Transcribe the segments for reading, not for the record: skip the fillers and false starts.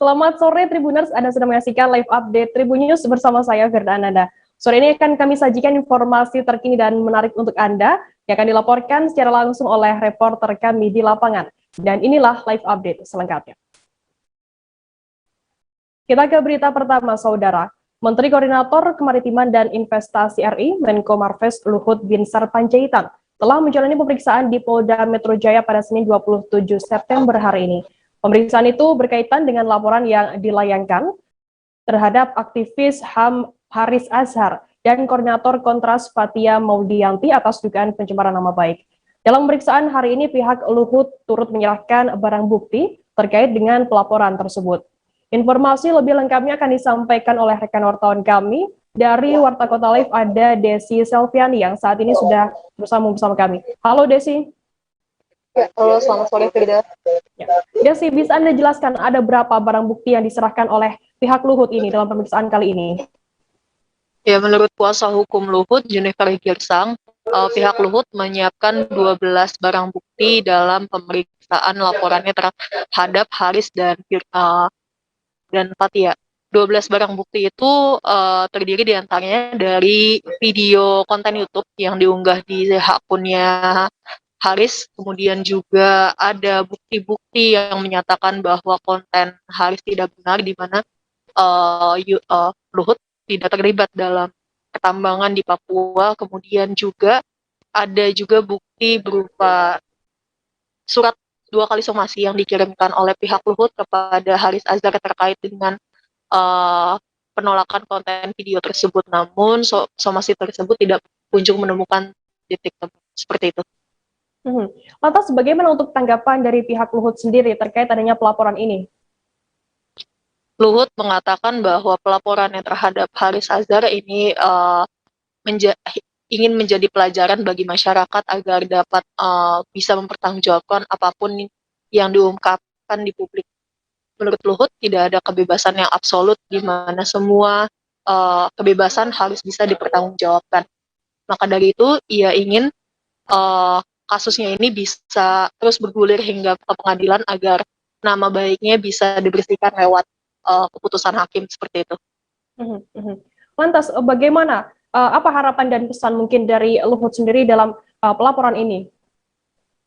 Selamat sore Tribuners, Anda sedang menyaksikan live update Tribun News bersama saya Firda Ananda. Sore ini akan kami sajikan informasi terkini dan menarik untuk Anda yang akan dilaporkan secara langsung oleh reporter kami di lapangan. Dan inilah live update selengkapnya. Kita ke berita pertama, Saudara. Menteri Koordinator Kemaritiman dan Investasi RI, Menko Marves Luhut Binsar Panjaitan, telah menjalani pemeriksaan di Polda Metro Jaya pada Senin 27 September hari ini. Pemeriksaan itu berkaitan dengan laporan yang dilayangkan terhadap aktivis HAM Haris Azhar dan Koordinator Kontras Fathia Maudianti atas dugaan pencemaran nama baik. Dalam pemeriksaan hari ini, pihak Luhut turut menyerahkan barang bukti terkait dengan pelaporan tersebut. Informasi lebih lengkapnya akan disampaikan oleh rekan wartawan kami. Dari Warta Kota Live ada Desi Selviani yang saat ini sudah bersama kami. Halo Desi. Ya, halo, selamat sore Frida. Ya. Desi, bisa Anda jelaskan ada berapa barang bukti yang diserahkan oleh pihak Luhut ini dalam pemeriksaan kali ini? Ya, menurut kuasa hukum Luhut, Junifer Girsang, pihak Luhut menyiapkan 12 barang bukti dalam pemeriksaan laporannya terhadap Haris dan Fathia. 12 barang bukti itu terdiri diantaranya dari video konten YouTube yang diunggah di akunnya Haris, kemudian juga ada bukti-bukti yang menyatakan bahwa konten Haris tidak benar, di mana Luhut tidak terlibat dalam pertambangan di Papua. Kemudian juga ada juga bukti berupa surat 2 kali somasi yang dikirimkan oleh pihak Luhut kepada Haris Azhar terkait dengan penolakan konten video tersebut. Namun somasi tersebut tidak kunjung menemukan titik temu seperti itu. Lantas bagaimana untuk tanggapan dari pihak Luhut sendiri terkait adanya pelaporan ini? Luhut mengatakan bahwa pelaporannya terhadap Haris Azhar ini ingin menjadi pelajaran bagi masyarakat agar dapat bisa mempertanggungjawabkan apapun yang diungkapkan di publik. Menurut Luhut, tidak ada kebebasan yang absolut di mana semua kebebasan harus bisa dipertanggungjawabkan. Maka dari itu, ia ingin kasusnya ini bisa terus bergulir hingga ke pengadilan agar nama baiknya bisa dibersihkan lewat keputusan hakim seperti itu. Lantas, bagaimana? Apa harapan dan pesan mungkin dari Luhut sendiri dalam pelaporan ini?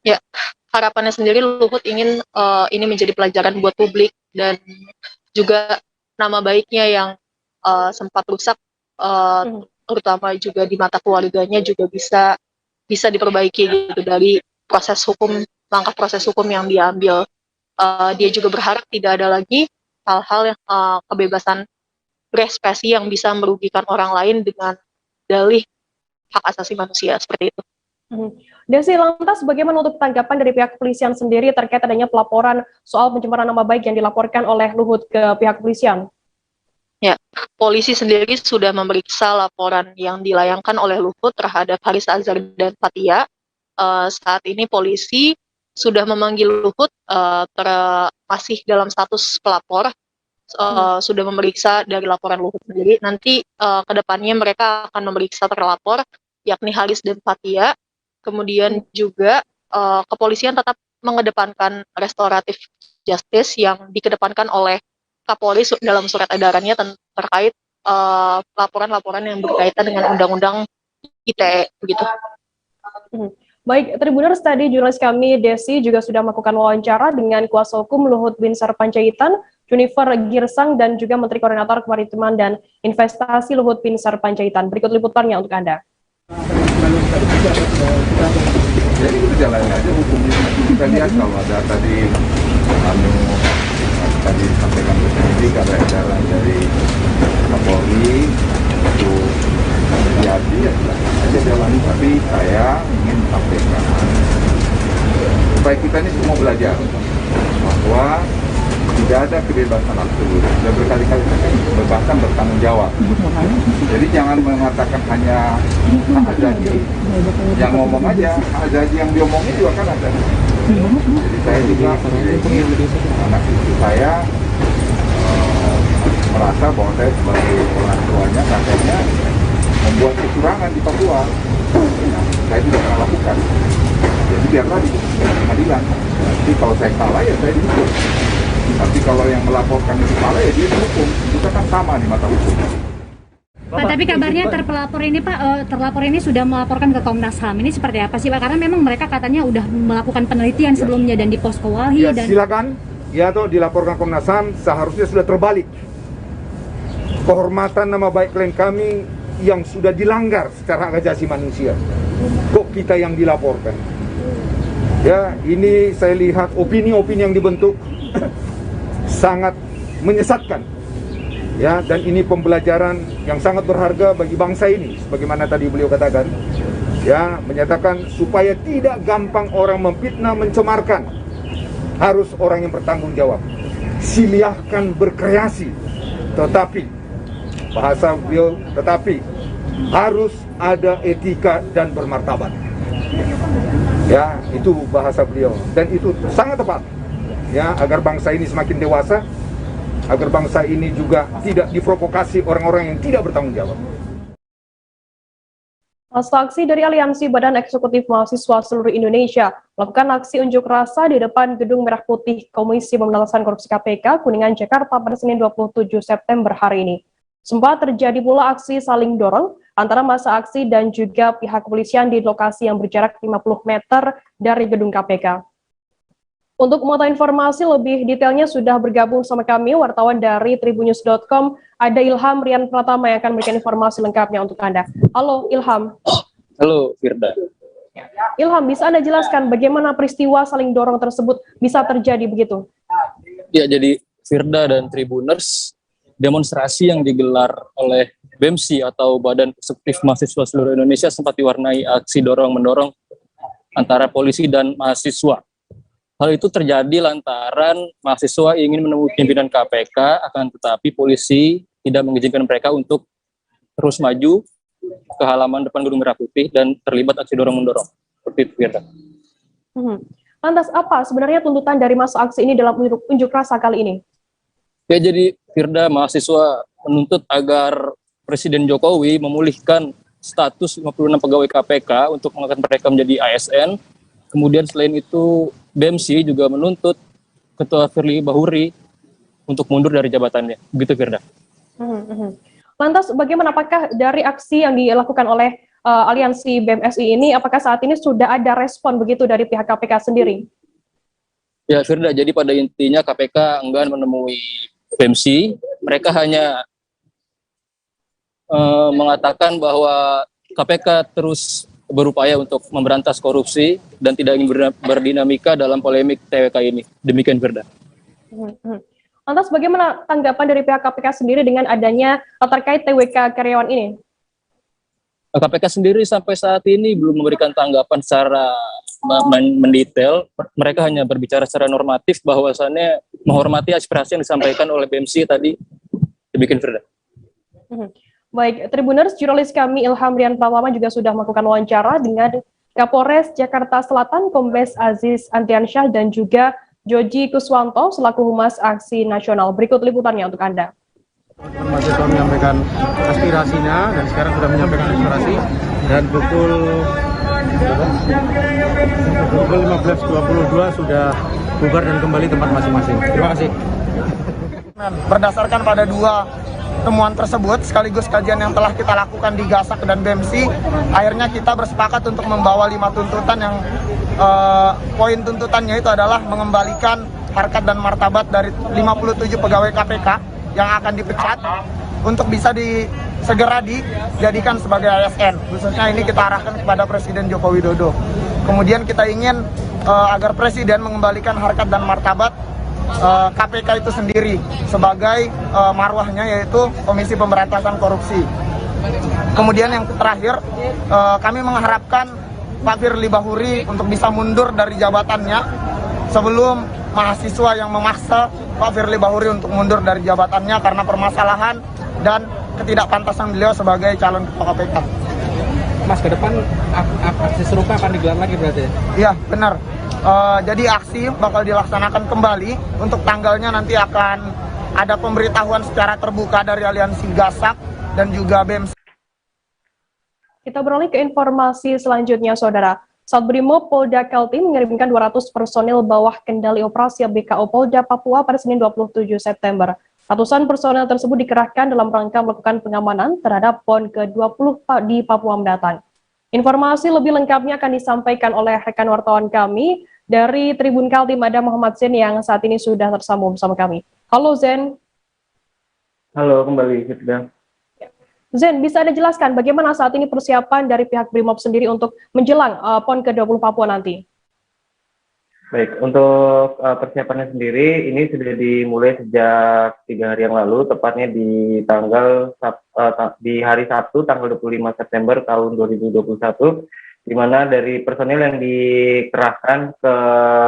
Ya, harapannya sendiri Luhut ingin ini menjadi pelajaran buat publik dan juga nama baiknya yang sempat rusak, terutama juga di mata keluarganya juga bisa diperbaiki gitu dari langkah proses hukum yang diambil. Dia juga berharap tidak ada lagi hal-hal yang kebebasan berekspresi yang bisa merugikan orang lain dengan dalih hak asasi manusia seperti itu. Desi, lantas bagaimana untuk tanggapan dari pihak kepolisian sendiri terkait adanya pelaporan soal pencemaran nama baik yang dilaporkan oleh Luhut ke pihak kepolisian? Ya, polisi sendiri sudah memeriksa laporan yang dilayangkan oleh Luhut terhadap Haris Azhar dan Fathia. Saat ini polisi sudah memanggil Luhut masih dalam status pelapor, sudah memeriksa dari laporan Luhut sendiri. Nanti kedepannya mereka akan memeriksa terlapor, yakni Haris dan Fathia. Kemudian juga kepolisian tetap mengedepankan restoratif justice yang dikedepankan oleh Kapolri dalam surat edarannya terkait laporan-laporan yang berkaitan dengan undang-undang ITE begitu. Baik, Tribuners, tadi jurnalis kami Desi juga sudah melakukan wawancara dengan kuasa hukum Luhut Binsar Panjaitan, Junifer Girsang, dan juga Menteri Koordinator Kemaritiman dan Investasi Luhut Binsar Panjaitan. Berikut liputannya untuk Anda. Jadi itu jalan aja hukumnya. Kita lihat kalau ada tadi disampaikan ke penyidik, ada edaran dari Kapolri itu terjadi, ya aja jalani. Tapi saya ingin sampaikan supaya kita ini semua belajar bahwa tidak ada kebebasan absolut. Sudah berkali-kali kebebasan bertanggung jawab. Jadi jangan mengatakan hanya hak asasi, yang ngomong aja, hak asasi yang diomongin juga kan ada. Jadi saya juga ingin anak cucu saya merasa bahwa saya sebagai orang tuanya, kakeknya membuat kecurangan di Papua. Nah, saya tidak pernah lakukan. Jadi biarlah di pengadilan. Nanti kalau saya kalah ya saya dihukum. Tapi kalau yang melaporkan itu salah ya dia dihukum. Kita kan sama di mata hukum. Pak, tapi kabarnya terlapor ini sudah melaporkan ke Komnas HAM. Ini seperti apa sih Pak? Karena memang mereka katanya udah melakukan penelitian sebelumnya dan di Posko Walhi Ya dan silakan, ya toh dilaporkan Komnas HAM, seharusnya sudah terbalik. Kehormatan nama baik klien kami yang sudah dilanggar secara hak asasi manusia. Kok kita yang dilaporkan? Ya, ini saya lihat opini-opini yang dibentuk sangat menyesatkan. Ya, dan ini pembelajaran yang sangat berharga bagi bangsa ini, sebagaimana tadi beliau katakan. Ya, menyatakan supaya tidak gampang orang memfitnah, mencemarkan. Harus orang yang bertanggung jawab. Silahkan berkreasi, tetapi bahasa beliau, tetapi harus ada etika dan bermartabat. Ya, itu bahasa beliau dan itu sangat tepat. Ya, agar bangsa ini semakin dewasa, agar bangsa ini juga tidak diprovokasi orang-orang yang tidak bertanggung jawab. Masa aksi dari Aliansi Badan Eksekutif Mahasiswa Seluruh Indonesia melakukan aksi unjuk rasa di depan Gedung Merah Putih Komisi Pemberantasan Korupsi KPK, Kuningan, Jakarta pada Senin 27 September hari ini. Sempat terjadi pula aksi saling dorong antara masa aksi dan juga pihak kepolisian di lokasi yang berjarak 50 meter dari gedung KPK. Untuk mengetahui informasi lebih detailnya sudah bergabung sama kami wartawan dari tribunnews.com, ada Ilham Rian Pratama yang akan memberikan informasi lengkapnya untuk Anda. Halo Ilham. Halo Firda. Ilham, bisa Anda jelaskan bagaimana peristiwa saling dorong tersebut bisa terjadi begitu? Ya, jadi Firda dan Tribuners, demonstrasi yang digelar oleh BEMSI atau Badan Eksekutif Mahasiswa Seluruh Indonesia sempat diwarnai aksi dorong-mendorong antara polisi dan mahasiswa. Hal itu terjadi lantaran mahasiswa ingin menemui pimpinan KPK, akan tetapi polisi tidak mengizinkan mereka untuk terus maju ke halaman depan Gedung Merah Putih dan terlibat aksi dorong-mendorong. Seperti itu, Firda. Lantas apa sebenarnya tuntutan dari masa aksi ini dalam unjuk rasa kali ini? Ya, jadi Firda, mahasiswa menuntut agar Presiden Jokowi memulihkan status 56 pegawai KPK untuk mengangkat mereka menjadi ASN. Kemudian selain itu BEMSI juga menuntut Ketua Firly Bahuri untuk mundur dari jabatannya. Begitu, Firda. Lantas bagaimana, apakah dari aksi yang dilakukan oleh aliansi BMSI ini, apakah saat ini sudah ada respon begitu dari pihak KPK sendiri? Ya, Firda, jadi pada intinya KPK enggan menemui BEMSI. Mereka hanya mengatakan bahwa KPK terus berupaya untuk memberantas korupsi dan tidak ingin berdinamika dalam polemik TWK ini. Demikian, Firda. Lantas bagaimana tanggapan dari pihak KPK sendiri dengan adanya terkait TWK karyawan ini? KPK sendiri sampai saat ini belum memberikan tanggapan secara mendetail. Mereka hanya berbicara secara normatif bahwasannya menghormati aspirasi yang disampaikan oleh BEMSI tadi. Demikian, Firda. Baik, Tribuners, jurnalis kami Ilham Rian Pratama juga sudah melakukan wawancara dengan Kapolres Jakarta Selatan Kombes Aziz Antiansyah dan juga Joji Kuswanto selaku Humas Aksi Nasional. Berikut liputannya untuk Anda. Mahasiswa menyampaikan aspirasinya dan sekarang sudah menyampaikan aspirasi dan pukul 15.22 sudah bubar dan kembali tempat masing-masing. Terima kasih. Berdasarkan pada dua temuan tersebut sekaligus kajian yang telah kita lakukan di GASAK dan BEMSI, akhirnya kita bersepakat untuk membawa 5 tuntutan yang poin tuntutannya itu adalah mengembalikan harkat dan martabat dari 57 pegawai KPK yang akan dipecat untuk bisa segera dijadikan sebagai ASN. Khususnya ini kita arahkan kepada Presiden Joko Widodo. Kemudian kita ingin agar Presiden mengembalikan harkat dan martabat KPK itu sendiri sebagai marwahnya, yaitu Komisi Pemberantasan Korupsi. Kemudian yang terakhir, kami mengharapkan Pak Firly Bahuri untuk bisa mundur dari jabatannya sebelum mahasiswa yang memaksa Pak Firly Bahuri untuk mundur dari jabatannya karena permasalahan dan ketidakpantasan beliau sebagai calon ketua KPK. Mas, ke depan aksi serupa akan digelar lagi berarti? Iya, benar. Jadi aksi bakal dilaksanakan kembali. Untuk tanggalnya nanti akan ada pemberitahuan secara terbuka dari aliansi GASAK dan juga BEMSI. Kita beralih ke informasi selanjutnya, Saudara. saat Brimob Polda Kaltim mengirimkan 200 personil bawah kendali operasi BKO Polda Papua pada Senin 27 September. Ratusan personel tersebut dikerahkan dalam rangka melakukan pengamanan terhadap PON ke-20 di Papua mendatang. Informasi lebih lengkapnya akan disampaikan oleh rekan wartawan kami dari Tribun Kaltim, ada Muhammad Zain yang saat ini sudah tersambung bersama kami. Halo Zain. Halo, kembali Firda. Zain, bisa Anda jelaskan bagaimana saat ini persiapan dari pihak Brimob sendiri untuk menjelang PON ke-20 Papua nanti? Baik, untuk persiapannya sendiri, ini sudah dimulai sejak 3 hari yang lalu, tepatnya di di hari Sabtu, tanggal 25 September tahun 2021, di mana dari personil yang dikerahkan ke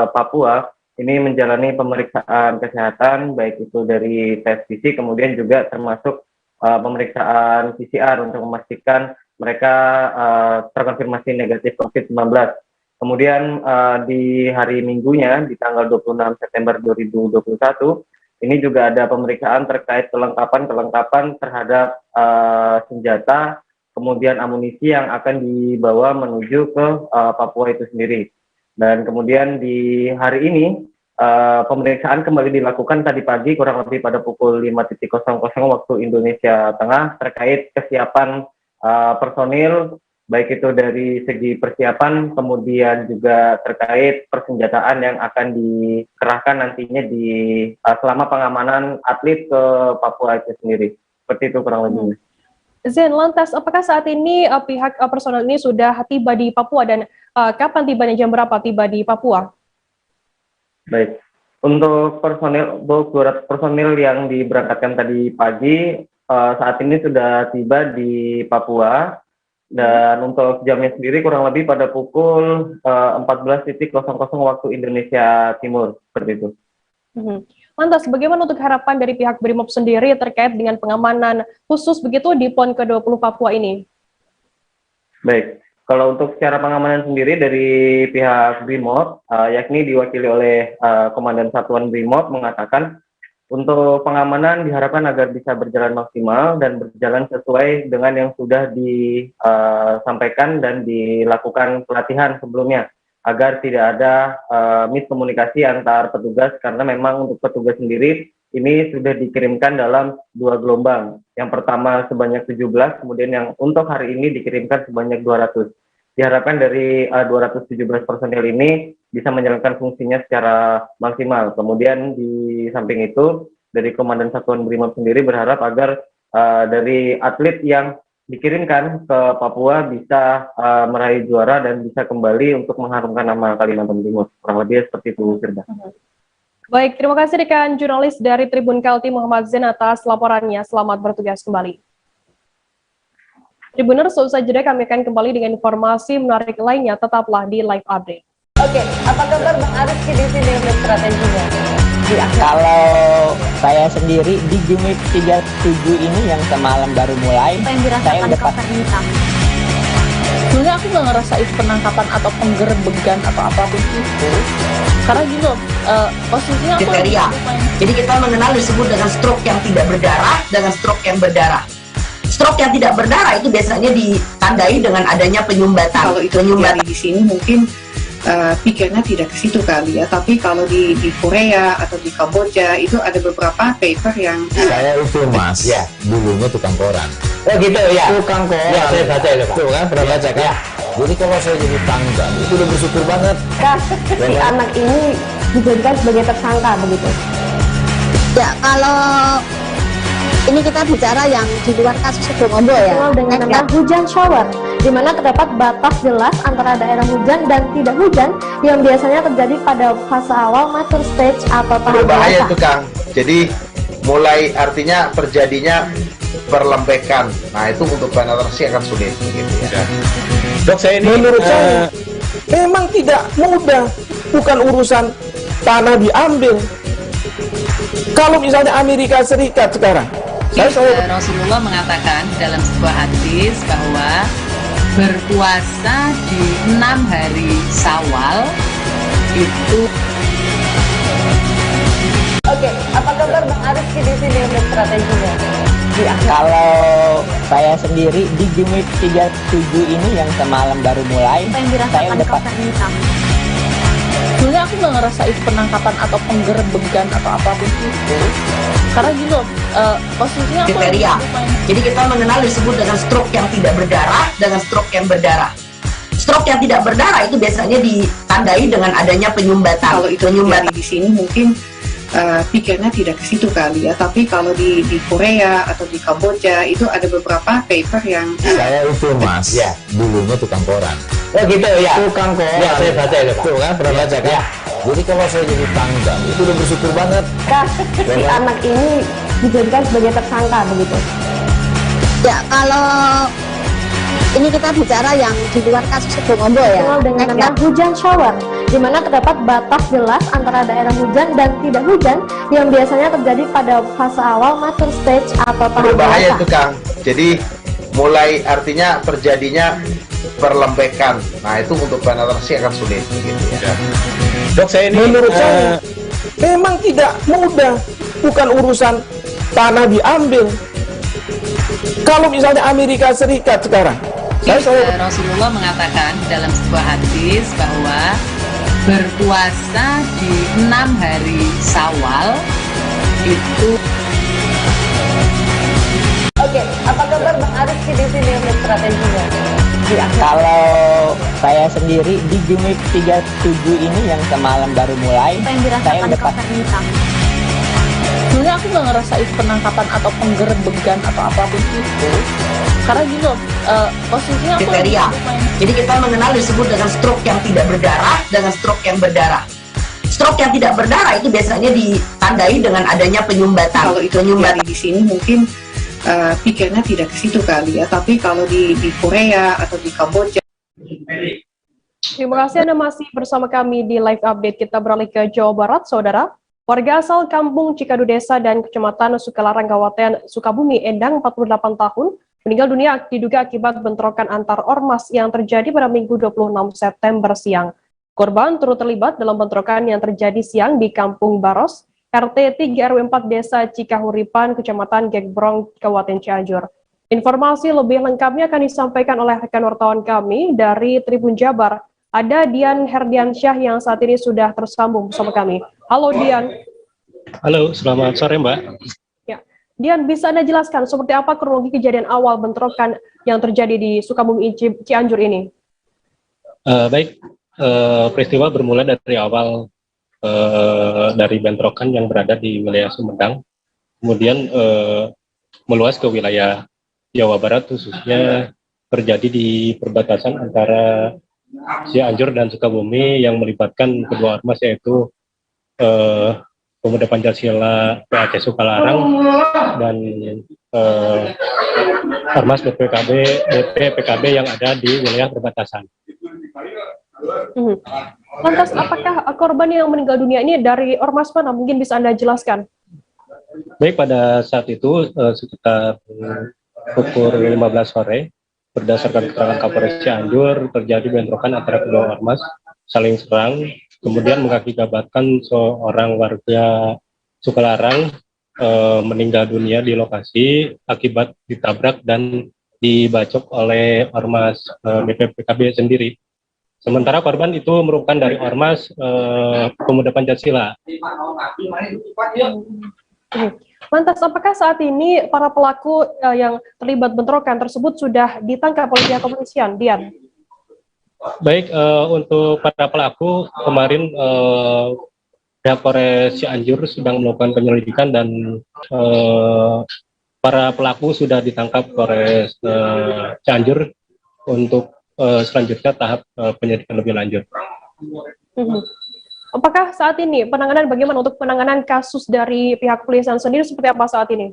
Papua, ini menjalani pemeriksaan kesehatan, baik itu dari tes fisik, kemudian juga termasuk pemeriksaan PCR untuk memastikan mereka terkonfirmasi negatif COVID-19. Kemudian di hari Minggunya, di tanggal 26 September 2021, ini juga ada pemeriksaan terkait kelengkapan terhadap senjata, kemudian amunisi yang akan dibawa menuju ke Papua itu sendiri. Dan kemudian di hari ini, pemeriksaan kembali dilakukan tadi pagi, kurang lebih pada pukul 5.00 waktu Indonesia Tengah, terkait kesiapan personil, baik itu dari segi persiapan, kemudian juga terkait persenjataan yang akan dikerahkan nantinya di selama pengamanan atlet ke Papua itu sendiri. Seperti itu kurang lebih. Zain, lantas apakah saat ini pihak personel ini sudah tiba di Papua dan kapan tibanya, jam berapa tiba di Papua? Baik, untuk personil yang diberangkatkan tadi pagi, saat ini sudah tiba di Papua. Dan untuk jamnya sendiri kurang lebih pada pukul 14.00 waktu Indonesia Timur, seperti itu. Lantas, bagaimana untuk harapan dari pihak Brimob sendiri terkait dengan pengamanan khusus begitu di PON ke-20 Papua ini? Baik, kalau untuk secara pengamanan sendiri dari pihak Brimob, yakni diwakili oleh Komandan Satuan Brimob, mengatakan untuk pengamanan diharapkan agar bisa berjalan maksimal dan berjalan sesuai dengan yang sudah disampaikan dan dilakukan pelatihan sebelumnya, agar tidak ada miskomunikasi antar petugas, karena memang untuk petugas sendiri ini sudah dikirimkan dalam 2 gelombang. Yang pertama sebanyak 17, kemudian yang untuk hari ini dikirimkan sebanyak 200. Diharapkan dari 217 personel ini bisa menjalankan fungsinya secara maksimal. Kemudian di samping itu, dari Komandan Satuan Brimob sendiri berharap agar dari atlet yang dikirimkan ke Papua bisa meraih juara dan bisa kembali untuk mengharumkan nama Kalimantan Timur. Kurang lebih seperti itu, Firda. Baik, terima kasih rekan jurnalis dari Tribun Kaltim Muhammad Zain atas laporannya. Selamat bertugas kembali. Tribuners, seusai jeda kami akan kembali dengan informasi menarik lainnya. Tetaplah di Live Update. Oke, apa kabar Bang Aris di sini untuk strateginya? Kalau saya sendiri di Gimik 37 ini yang semalam baru mulai, Apa yang dirasakan saya udah Kapten Hitam? Sebenarnya aku nggak ngerasa itu penangkapan atau penggerbegan atau apapun itu. Karena gini loh, posisinya aku Kriteria. Jadi kita mengenal disebut dengan stroke yang tidak berdarah dengan stroke yang berdarah. Stroke yang tidak berdarah itu biasanya ditandai dengan adanya penyumbatan. Kalau itu terjadi di sini mungkin pikirnya tidak ke situ kali ya. Tapi kalau di Korea atau di Kamboja itu ada beberapa paper yang saya itu mas, ya dulunya tukang koran. Oh gitu ya. Tukang koran. Ya saya baca itu Pak. Tuh kan pernah baca kan? Ya. Jadi kalau saya jadi tanggal itu udah bersyukur banget. Si anak ini dijadikan sebagai tersangka begitu. Ya kalau ini kita bicara yang di luar kasus Sidoarjo ya. Dengan nama hujan shower, di mana terdapat batas jelas antara daerah hujan dan tidak hujan yang biasanya terjadi pada fase awal mature stage atau tahap berbahaya dewasa. itu Kang. Jadi mulai artinya terjadinya perlembekan. Nah itu untuk penetrasi akan sulit. Gitu ya. Dok saya ini menurut saya memang tidak mudah, bukan urusan tanah diambil. Kalau misalnya Amerika Serikat sekarang, Rasulullah mengatakan dalam sebuah hadis bahwa berpuasa di 6 hari Syawal itu. Oke, apa kabar Bang Aris di sini untuk strateginya? Kalau saya sendiri di Gimik 37 ini yang semalam baru mulai, saya udah Sebenarnya aku nggak ngerasa itu penangkapan atau penggerbegan atau apapun itu, karena gini loh, posisinya aku kriteria. Jadi kita mengenal disebut dengan stroke yang tidak berdarah dengan stroke yang berdarah. Stroke yang tidak berdarah itu biasanya ditandai dengan adanya penyumbatan. Kalau itu terjadi di sini mungkin pikirnya tidak ke situ kali ya, tapi kalau di Korea atau di Kamboja itu ada beberapa paper yang Saya itu mas, ya dulunya tukang koran. Oh gitu ya. Tukang koran. Ya, saya baca itu, Pak. Tuh kan, pernah baca kan? Ya. Jadi kalau saya jadi tanggang, itu udah bersyukur banget. Si anak ini dijadikan sebagai tersangka begitu. Ya, kalau ini kita bicara yang di luar kasus Sebongombo ya. Dikenal dengan nama hujan shower, di mana terdapat batas jelas antara daerah hujan dan tidak hujan yang biasanya terjadi pada fase awal mature stage atau tahap Berbahaya dewasa. itu Kang. Jadi mulai artinya terjadinya perlembekan. Nah itu untuk penetrasi akan sulit gitu ya. Dok, saya ini menurut saya memang tidak mudah, bukan urusan tanah diambil. Kalau misalnya Amerika Serikat sekarang, Rasulullah mengatakan dalam sebuah hadis bahwa berpuasa di 6 hari Syawal itu. Oke, apa kabar Bang Arif di sini untuk strateginya? Kalau saya sendiri di Gimik 37 ini yang semalam baru mulai, saya udah Sebenarnya aku nggak ngerasa itu penangkapan atau penggerbegan atau apapun itu, karena gini loh, posisinya aku kriteria. Jadi kita mengenal disebut dengan stroke yang tidak berdarah dengan stroke yang berdarah. Stroke yang tidak berdarah itu biasanya ditandai dengan adanya penyumbatan. kalau itu terjadi di sini mungkin pikirnya tidak ke situ kali ya, tapi kalau di Korea atau di Kamboja. Terima kasih Anda masih bersama kami di live update. Kita beralih ke Jawa Barat, Saudara. Warga asal Kampung Cikadu Desa dan Kecamatan Sukalarang, Kabupaten Sukabumi, Endang, 48 tahun, meninggal dunia diduga akibat bentrokan antar ormas yang terjadi pada Minggu 26 September siang. Korban turut terlibat dalam bentrokan yang terjadi siang di Kampung Baros, RT 3 RW 4 Desa Cikahuripan, Kecamatan Gekbrong, Kabupaten Cianjur. Informasi lebih lengkapnya akan disampaikan oleh rekan wartawan kami dari Tribun Jabar. Ada Dian Herdiansyah yang saat ini sudah tersambung bersama kami. Halo Dian. Halo, selamat sore Mbak. Ya, Dian, bisa Anda jelaskan seperti apa kronologi kejadian awal bentrokan yang terjadi di Sukabumi Cianjur ini? Baik, peristiwa bermula dari awal dari bentrokan yang berada di wilayah Sumedang, kemudian meluas ke wilayah Jawa Barat, khususnya terjadi di perbatasan antara Cianjur dan Sukabumi yang melibatkan kedua ormas, yaitu Pemuda Pancasila PAC Sukalarang dan ormas BPPKB yang ada di wilayah perbatasan. Lantas, apakah korban yang meninggal dunia ini dari ormas mana? Mungkin bisa Anda jelaskan. Baik, pada saat itu sekitar pukul 15 sore, berdasarkan keterangan Kapolres Cianjur, terjadi bentrokan antara kedua ormas, saling serang, kemudian mengakibatkan seorang warga Sukalarang meninggal dunia di lokasi akibat ditabrak dan dibacok oleh ormas BPPKB sendiri. Sementara korban itu merupakan dari ormas Pemuda Pancasila. Lantas, apakah saat ini para pelaku yang terlibat bentrokan tersebut sudah ditangkap oleh pihak kepolisian, Dian? Baik, untuk para pelaku kemarin pihak Polres Cianjur sedang melakukan penyelidikan dan para pelaku sudah ditangkap Polres Cianjur untuk selanjutnya tahap penyelidikan lebih lanjut. Apakah saat ini penanganan bagaimana untuk penanganan kasus dari pihak kepolisian sendiri seperti apa saat ini?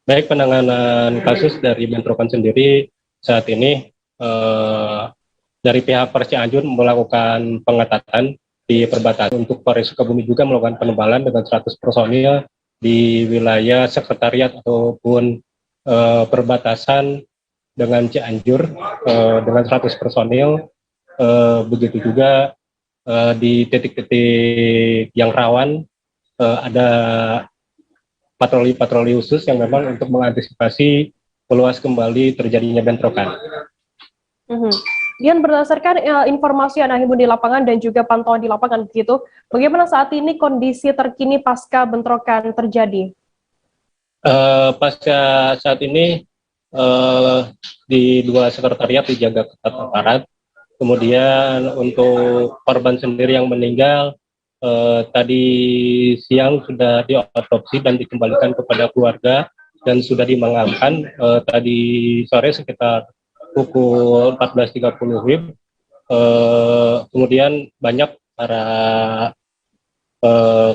Baik, penanganan kasus dari bentrokan sendiri saat ini dari pihak Polres Cianjur melakukan pengetatan di perbatasan. Untuk Polres Sukabumi juga melakukan penebalan dengan 100 personil di wilayah sekretariat ataupun perbatasan dengan Cianjur dengan 100 personil. Begitu juga di titik-titik yang rawan ada patroli-patroli khusus yang memang untuk mengantisipasi meluas kembali terjadinya bentrokan. Dian, berdasarkan informasi yang Anda himpun di lapangan dan juga pantauan di lapangan begitu, bagaimana saat ini kondisi terkini pasca bentrokan terjadi? Pasca saat ini di 2 sekretariat dijaga ketat aparat. Kemudian untuk korban sendiri yang meninggal tadi siang sudah diotopsi dan dikembalikan kepada keluarga dan sudah dimakamkan tadi sore sekitar pukul 14.30 WIB. Kemudian banyak para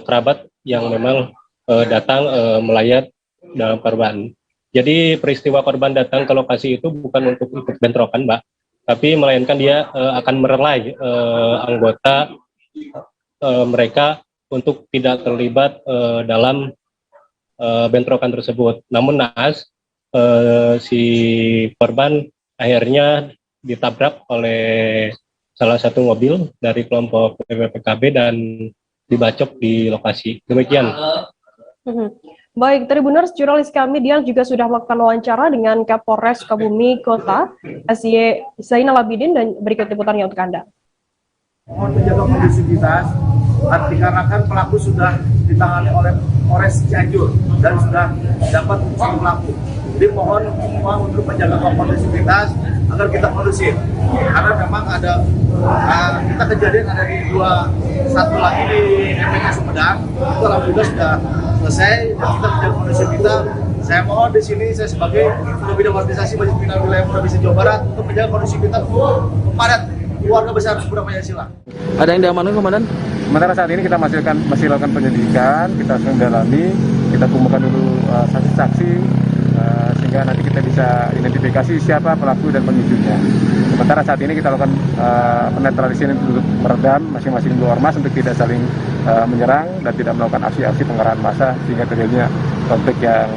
kerabat yang memang datang melayat dalam korban. Jadi peristiwa korban datang ke lokasi itu bukan untuk ikut bentrokan, Mbak, tapi melainkan dia akan merelai anggota mereka untuk tidak terlibat dalam bentrokan tersebut. Namun naas si korban akhirnya ditabrak oleh salah satu mobil dari kelompok PKB dan dibacok di lokasi. Demikian. Baik, Tribuners, jurnalis kami Dian juga sudah melakukan wawancara dengan Kapolres Sukabumi Kota, SY Zainal Abidin, dan berikut liputannya untuk Anda. Mohon menjaga kondusivitas, dikarenakan pelaku sudah ditangani oleh Polres Cianjur dan sudah dapat mencari pelaku. Jadi mohon semua untuk menjaga kondusivitas agar kita kondusif. Karena memang ada kita kejadian ada di satu lagi di MPK Sumedang, itu alhamdulillah sudah selesai dan kita menjaga kondusif kita. Saya mohon di sini saya sebagai Ketua Bidang Organisasi Majelis Pimpinan Wilayah Provinsi Jawa Barat untuk menjaga kondusif kita kepada keluarga besar Buddha Pancasila. Ada yang diamankan, Komandan? Sementara saat ini kita masih lakukan penyelidikan, kita sedang dalami, kita kumpulkan dulu saksi-saksi sehingga nanti kita bisa identifikasi siapa pelaku dan pemicunya. Sementara saat ini kita lakukan penetralisasi untuk meredam masing-masing dua ormas untuk tidak saling menyerang dan tidak melakukan aksi-aksi pengerahan massa sehingga terjadinya konflik yang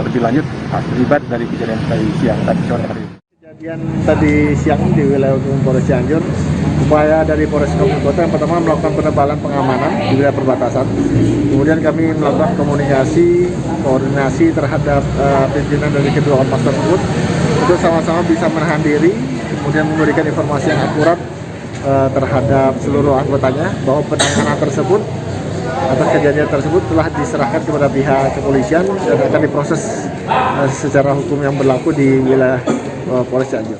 lebih lanjut akibat dari kejadian tadi siang tadi sore hari. Kejadian tadi siang di wilayah hukum Polres Cianjur, upaya dari Polres Sukabumi Kota yang pertama melakukan penebalan pengamanan di wilayah perbatasan. Kemudian kami melakukan koordinasi terhadap pimpinan dari kedua ormas tersebut untuk sama-sama bisa menahan diri, kemudian memberikan informasi yang akurat terhadap seluruh anggotanya bahwa penanganan tersebut atas kejadian tersebut telah diserahkan kepada pihak kepolisian dan akan diproses secara hukum yang berlaku di wilayah Polres Cianjur.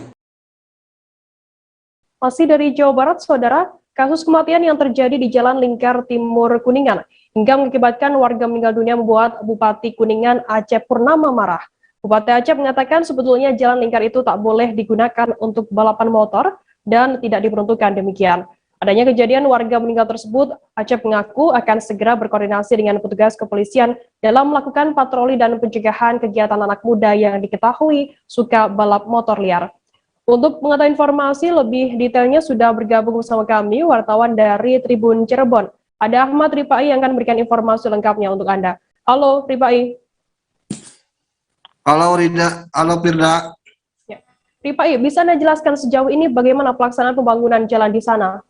Masih dari Jawa Barat, Saudara, kasus kematian yang terjadi di Jalan Lingkar Timur Kuningan hingga mengakibatkan warga meninggal dunia membuat Bupati Kuningan Acep Purnama marah. Bupati Acep mengatakan sebetulnya Jalan Lingkar itu tak boleh digunakan untuk balapan motor dan tidak diperuntukkan demikian. Adanya kejadian warga meninggal tersebut, Acep mengaku akan segera berkoordinasi dengan petugas kepolisian dalam melakukan patroli dan pencegahan kegiatan anak muda yang diketahui suka balap motor liar. Untuk mengetahui informasi lebih detailnya sudah bergabung bersama kami wartawan dari Tribun Cirebon. Ada Ahmad Ripai yang akan memberikan informasi lengkapnya untuk Anda. Halo Ripai. Halo Rida, halo Firda. Ya. Ripai, bisa Anda jelaskan sejauh ini bagaimana pelaksanaan pembangunan jalan di sana?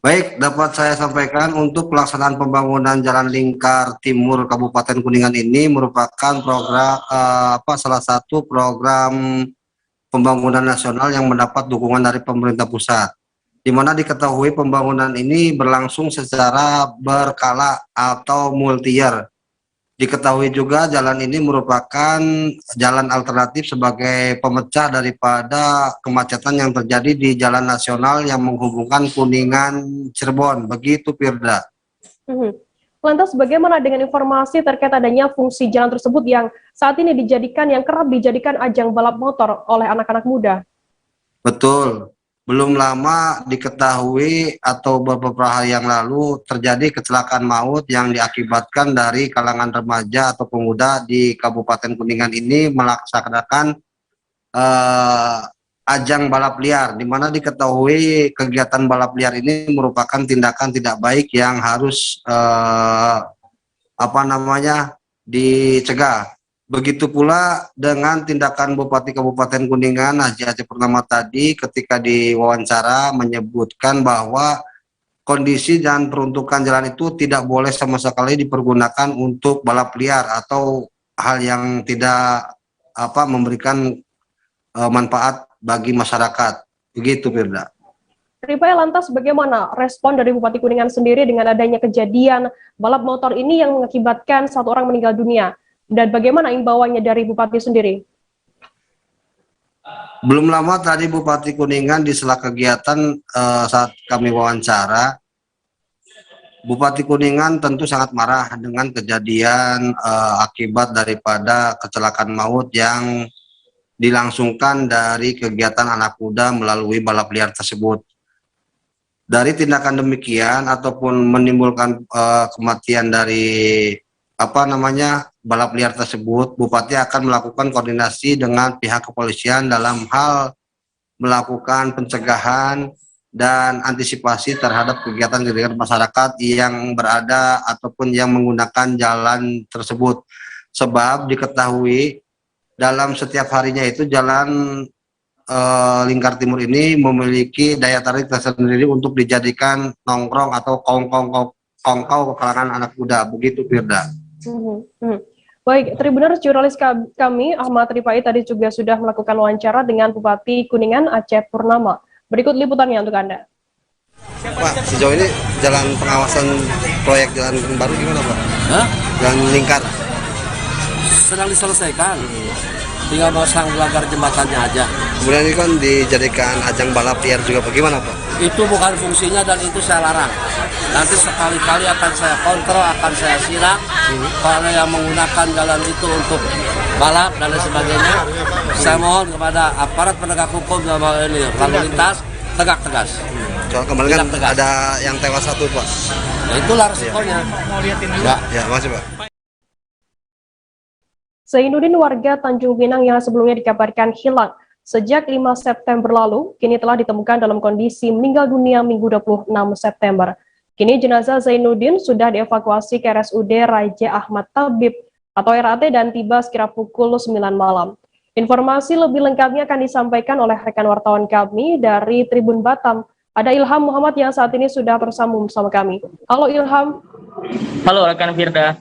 Baik, dapat saya sampaikan untuk pelaksanaan pembangunan Jalan Lingkar Timur Kabupaten Kuningan ini merupakan program salah satu program pembangunan nasional yang mendapat dukungan dari pemerintah pusat, di mana diketahui pembangunan ini berlangsung secara berkala atau multi-year. Diketahui juga jalan ini merupakan jalan alternatif sebagai pemecah daripada kemacetan yang terjadi di jalan nasional yang menghubungkan Kuningan Cirebon. Begitu, Firda. Lantas bagaimana dengan informasi terkait adanya fungsi jalan tersebut yang saat ini kerap dijadikan ajang balap motor oleh anak-anak muda? Betul. Belum lama diketahui atau beberapa hari yang lalu terjadi kecelakaan maut yang diakibatkan dari kalangan remaja atau pemuda di Kabupaten Kuningan ini melaksanakan ajang balap liar, di mana diketahui kegiatan balap liar ini merupakan tindakan tidak baik yang harus dicegah. Begitu pula dengan tindakan Bupati Kabupaten Kuningan Haji Acep Purnama tadi ketika diwawancara menyebutkan bahwa kondisi dan peruntukan jalan itu tidak boleh sama sekali dipergunakan untuk balap liar atau hal yang tidak memberikan manfaat bagi masyarakat. Begitu, Firda. Rifai, lantas bagaimana respon dari Bupati Kuningan sendiri dengan adanya kejadian balap motor ini yang mengakibatkan 1 orang meninggal dunia? Dan bagaimana imbauannya dari Bupati sendiri? Belum lama tadi Bupati Kuningan di sela kegiatan saat kami wawancara, Bupati Kuningan tentu sangat marah dengan kejadian akibat daripada kecelakaan maut yang dilangsungkan dari kegiatan anak muda melalui balap liar tersebut. Dari tindakan demikian ataupun menimbulkan kematian dari balap liar tersebut, Bupati akan melakukan koordinasi dengan pihak kepolisian dalam hal melakukan pencegahan dan antisipasi terhadap kegiatan-kegiatan masyarakat yang berada ataupun yang menggunakan jalan tersebut. Sebab diketahui dalam setiap harinya itu jalan Lingkar Timur ini memiliki daya tarik tersendiri untuk dijadikan nongkrong atau kongkau ke kalangan anak muda. Begitu, Firda. Baik, Tribuners, jurnalis kami Ahmad Rifai tadi juga sudah melakukan wawancara dengan Bupati Kuningan Aceh Purnama. Berikut liputannya untuk Anda. Pak, sejauh ini jalan pengawasan proyek jalan baru gimana, Pak? Jalan lingkar sedang diselesaikan, tinggal masang pagar jembatannya aja. Kemudian ini kan dijadikan ajang balap liar juga, bagaimana, Pak? Itu bukan fungsinya dan itu saya larang. Nanti sekali-kali akan saya kontrol, akan saya silang. Kalau yang menggunakan jalan itu untuk balap dan lain sebagainya, saya mohon kepada aparat penegak hukum dalam hal ini lalu lintas tegak tegas. Soal kemarin kan ada yang tewas 1, Pak. Nah, itulah resikonya. Mau liatin dulu. Ya, makasih, Pak. Zainuddin, warga Tanjung Pinang yang sebelumnya dikabarkan hilang sejak 5 September lalu, kini telah ditemukan dalam kondisi meninggal dunia Minggu 26 September. Kini jenazah Zainuddin sudah dievakuasi ke RSUD Raja Ahmad Tabib atau RAT dan tiba sekira pukul 9 malam. Informasi lebih lengkapnya akan disampaikan oleh rekan wartawan kami dari Tribun Batam. Ada Ilham Muhammad yang saat ini sudah tersambung bersama kami. Halo Ilham. Halo rekan Firda.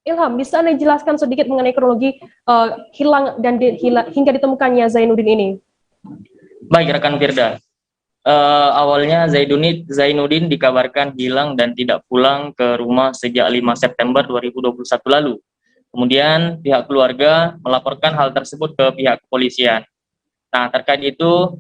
Ilham, bisa Anda jelaskan sedikit mengenai kronologi hilang dan hingga ditemukannya Zainuddin ini? Baik rekan Firda. Awalnya Zainuddin dikabarkan hilang dan tidak pulang ke rumah sejak 5 September 2021 lalu. Kemudian pihak keluarga melaporkan hal tersebut ke pihak kepolisian. Nah, terkait itu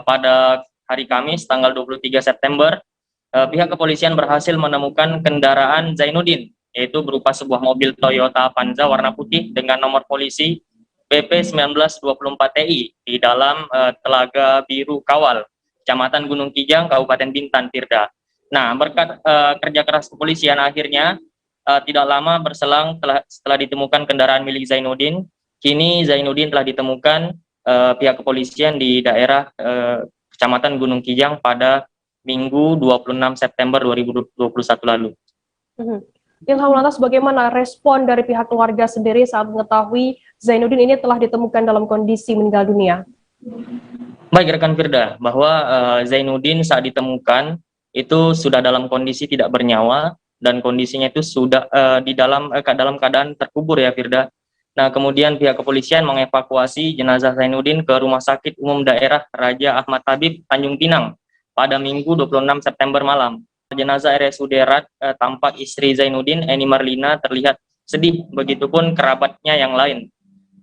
pada hari Kamis tanggal 23 September, pihak kepolisian berhasil menemukan kendaraan Zainuddin, yaitu berupa sebuah mobil Toyota Avanza warna putih dengan nomor polisi BP 1924TI di dalam Telaga Biru Kawal, Kecamatan Gunung Kijang, Kabupaten Bintan, Firda. Nah, berkat kerja keras kepolisian akhirnya tidak lama berselang setelah ditemukan kendaraan milik Zainuddin, kini Zainuddin telah ditemukan pihak kepolisian di daerah Kecamatan Gunung Kijang pada Minggu 26 September 2021 lalu. Ilham, lantas bagaimana respon dari pihak keluarga sendiri saat mengetahui Zainuddin ini telah ditemukan dalam kondisi meninggal dunia? Baik rekan Firda, bahwa Zainuddin saat ditemukan itu sudah dalam kondisi tidak bernyawa dan kondisinya itu sudah di dalam keadaan terkubur ya Firda. Nah, kemudian pihak kepolisian mengevakuasi jenazah Zainuddin ke Rumah Sakit Umum Daerah Raja Ahmad Tabib Tanjung Pinang pada Minggu 26 September malam. Jenazah RSUD RAT tampak istri Zainuddin, Eni Marlina, terlihat sedih, begitupun kerabatnya yang lain.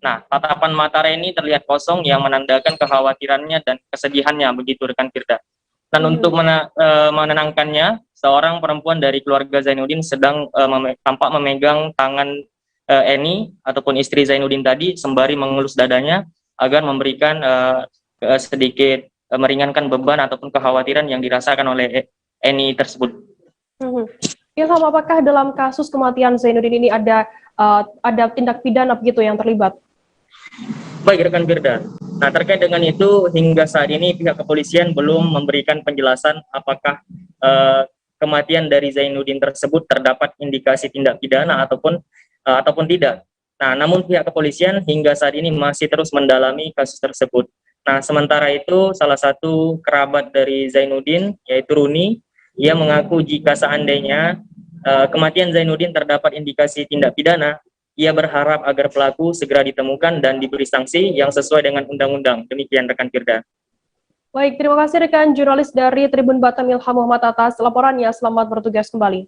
Nah, tatapan mata Reni terlihat kosong yang menandakan kekhawatirannya dan kesedihannya, begitu rekan Firda. Dan untuk menenangkannya, seorang perempuan dari keluarga Zainuddin sedang tampak memegang tangan Eni ataupun istri Zainuddin tadi sembari mengelus dadanya agar memberikan sedikit meringankan beban ataupun kekhawatiran yang dirasakan oleh Eni tersebut. Ilham, apakah dalam kasus kematian Zainuddin ini ada tindak pidana begitu yang terlibat? Baik rekan Firda. Nah, terkait dengan itu hingga saat ini pihak kepolisian belum memberikan penjelasan apakah kematian dari Zainuddin tersebut terdapat indikasi tindak pidana ataupun tidak. Nah, namun pihak kepolisian hingga saat ini masih terus mendalami kasus tersebut. Nah, sementara itu salah satu kerabat dari Zainuddin yaitu Runi, ia mengaku jika seandainya kematian Zainuddin terdapat indikasi tindak pidana, Ia berharap agar pelaku segera ditemukan dan diberi sanksi yang sesuai dengan undang-undang. Demikian rekan Firda. Baik, terima kasih rekan jurnalis dari Tribun Batam Ilham Muhammad atas laporannya. Selamat bertugas kembali.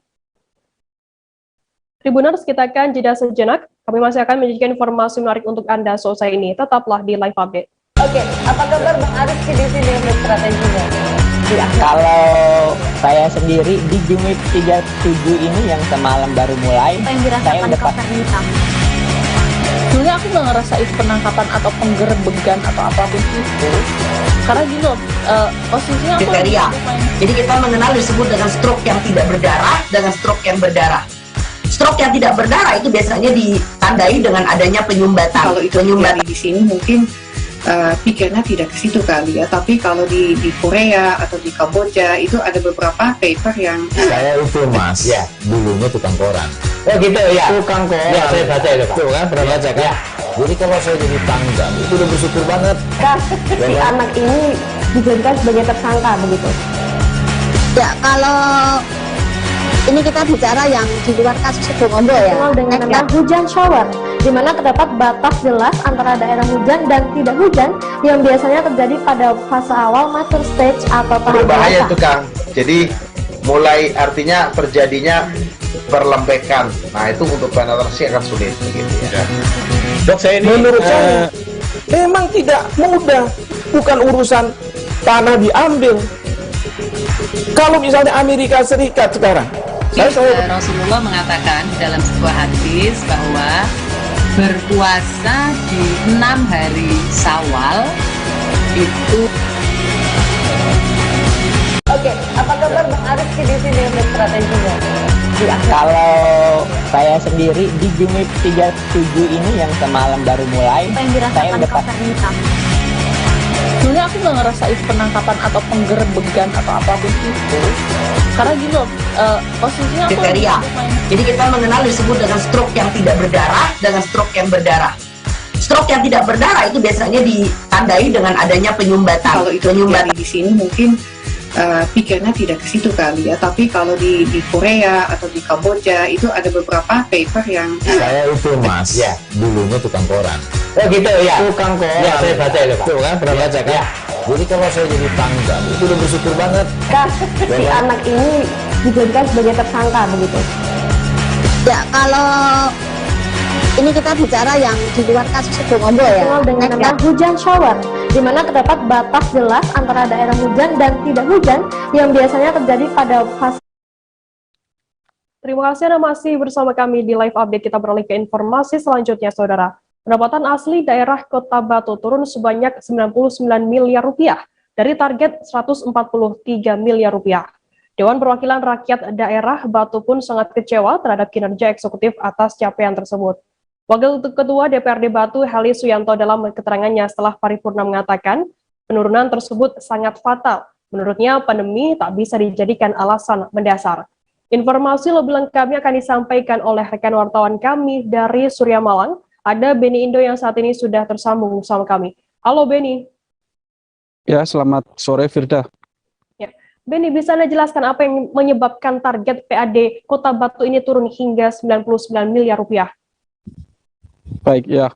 Tribuners, kita akan jeda sejenak. Kami masih akan menyajikan informasi menarik untuk Anda selesai ini. Tetaplah di live update. Oke, apa kabar Bang Aris di sini untuk strateginya? Kalau saya sendiri di Jumit 37 ini yang semalam baru mulai, saya udah pasti. Sebenarnya aku nggak ngerasa itu penangkapan atau penggerbegan atau apapun itu. Karena gini loh, posisinya apa? Kriteria. Jadi kita mengenal disebut dengan stroke yang tidak berdarah dengan stroke yang berdarah. Stroke yang tidak berdarah itu biasanya ditandai dengan adanya penyumbatan. Kalau itu penyumbatan di sini mungkin pikirnya tidak ke situ kali ya, tapi kalau di Korea atau di Kamboja itu ada beberapa paper yang saya itu mas, ya dulunya tukang koran. Oh gitu ya, Tukang koran. Ya, saya baca itu Pak. Tuh kan, pernah baca kan? Ya. Jadi kalau saya jadi tanggal itu udah bersyukur banget. Si anak ini dijadikan sebagai tersangka begitu. Ya, kalau ini kita bicara yang di luar kasus Sebong Ombo ya. Dengan nama hujan shower, di mana terdapat batas jelas antara daerah hujan dan tidak hujan yang biasanya terjadi pada fase awal mature stage atau tahap Berbahaya dewasa. itu Kang. Jadi mulai artinya terjadinya perlembekan. Nah itu untuk penetrasi akan sulit begitu ya. Dok, saya ini menurut saya memang tidak mudah, bukan urusan tanah diambil. Kalau misalnya Amerika Serikat sekarang, Rasulullah mengatakan dalam sebuah hadis bahwa berpuasa di 6 hari Syawal itu. Oke, apa kabar Bang Aris di sini untuk strateginya? Kalau saya sendiri di Jumit 37 ini yang semalam baru mulai, saya udah pasti. Sebenarnya aku nggak ngerasa itu penangkapan atau penggerbegan atau apapun itu. Karena gini loh, posisinya apa? Kriteria. Jadi kita mengenal disebut dengan stroke yang tidak berdarah dengan stroke yang berdarah. Stroke yang tidak berdarah itu biasanya ditandai dengan adanya penyumbatan. Kalau itu penyumbatan di sini mungkin pikirnya tidak ke situ kali ya, tapi kalau di Korea atau di Kamboja itu ada beberapa paper yang Saya itu mas, ya dulunya tukang koran. Oh gitu ya, Tukang koran. Ya, saya baca itu Pak. Tuh kan, pernah baca kan? Ya. Jadi kalau saya jadi tanggal itu udah bersyukur banget. Si anak ini dijadikan sebagai tersangka begitu. Ya, kalau ini kita bicara yang di luar kasus Sebong Ombo ya. Dengan nama hujan shower, di mana terdapat batas jelas antara daerah hujan dan tidak hujan yang biasanya terjadi pada fase. Terima kasih Anda masih bersama kami di live update. Kita beralih ke informasi selanjutnya, Saudara. Pendapatan asli daerah Kota Batu turun sebanyak 99 miliar rupiah dari target 143 miliar rupiah. Dewan Perwakilan Rakyat Daerah Batu pun sangat kecewa terhadap kinerja eksekutif atas capaian tersebut. Wakil Ketua DPRD Batu, Heli Suyanto, dalam keterangannya setelah paripurna mengatakan penurunan tersebut sangat fatal. Menurutnya, pandemi tak bisa dijadikan alasan mendasar. Informasi lebih lengkapnya akan disampaikan oleh rekan wartawan kami dari Surya Malang. Ada Beni Indo yang saat ini sudah tersambung bersama kami. Halo Beni. Ya, selamat sore Firda. Ya. Beni, bisa Anda jelaskan apa yang menyebabkan target PAD Kota Batu ini turun hingga 99 miliar rupiah? Baik, ya.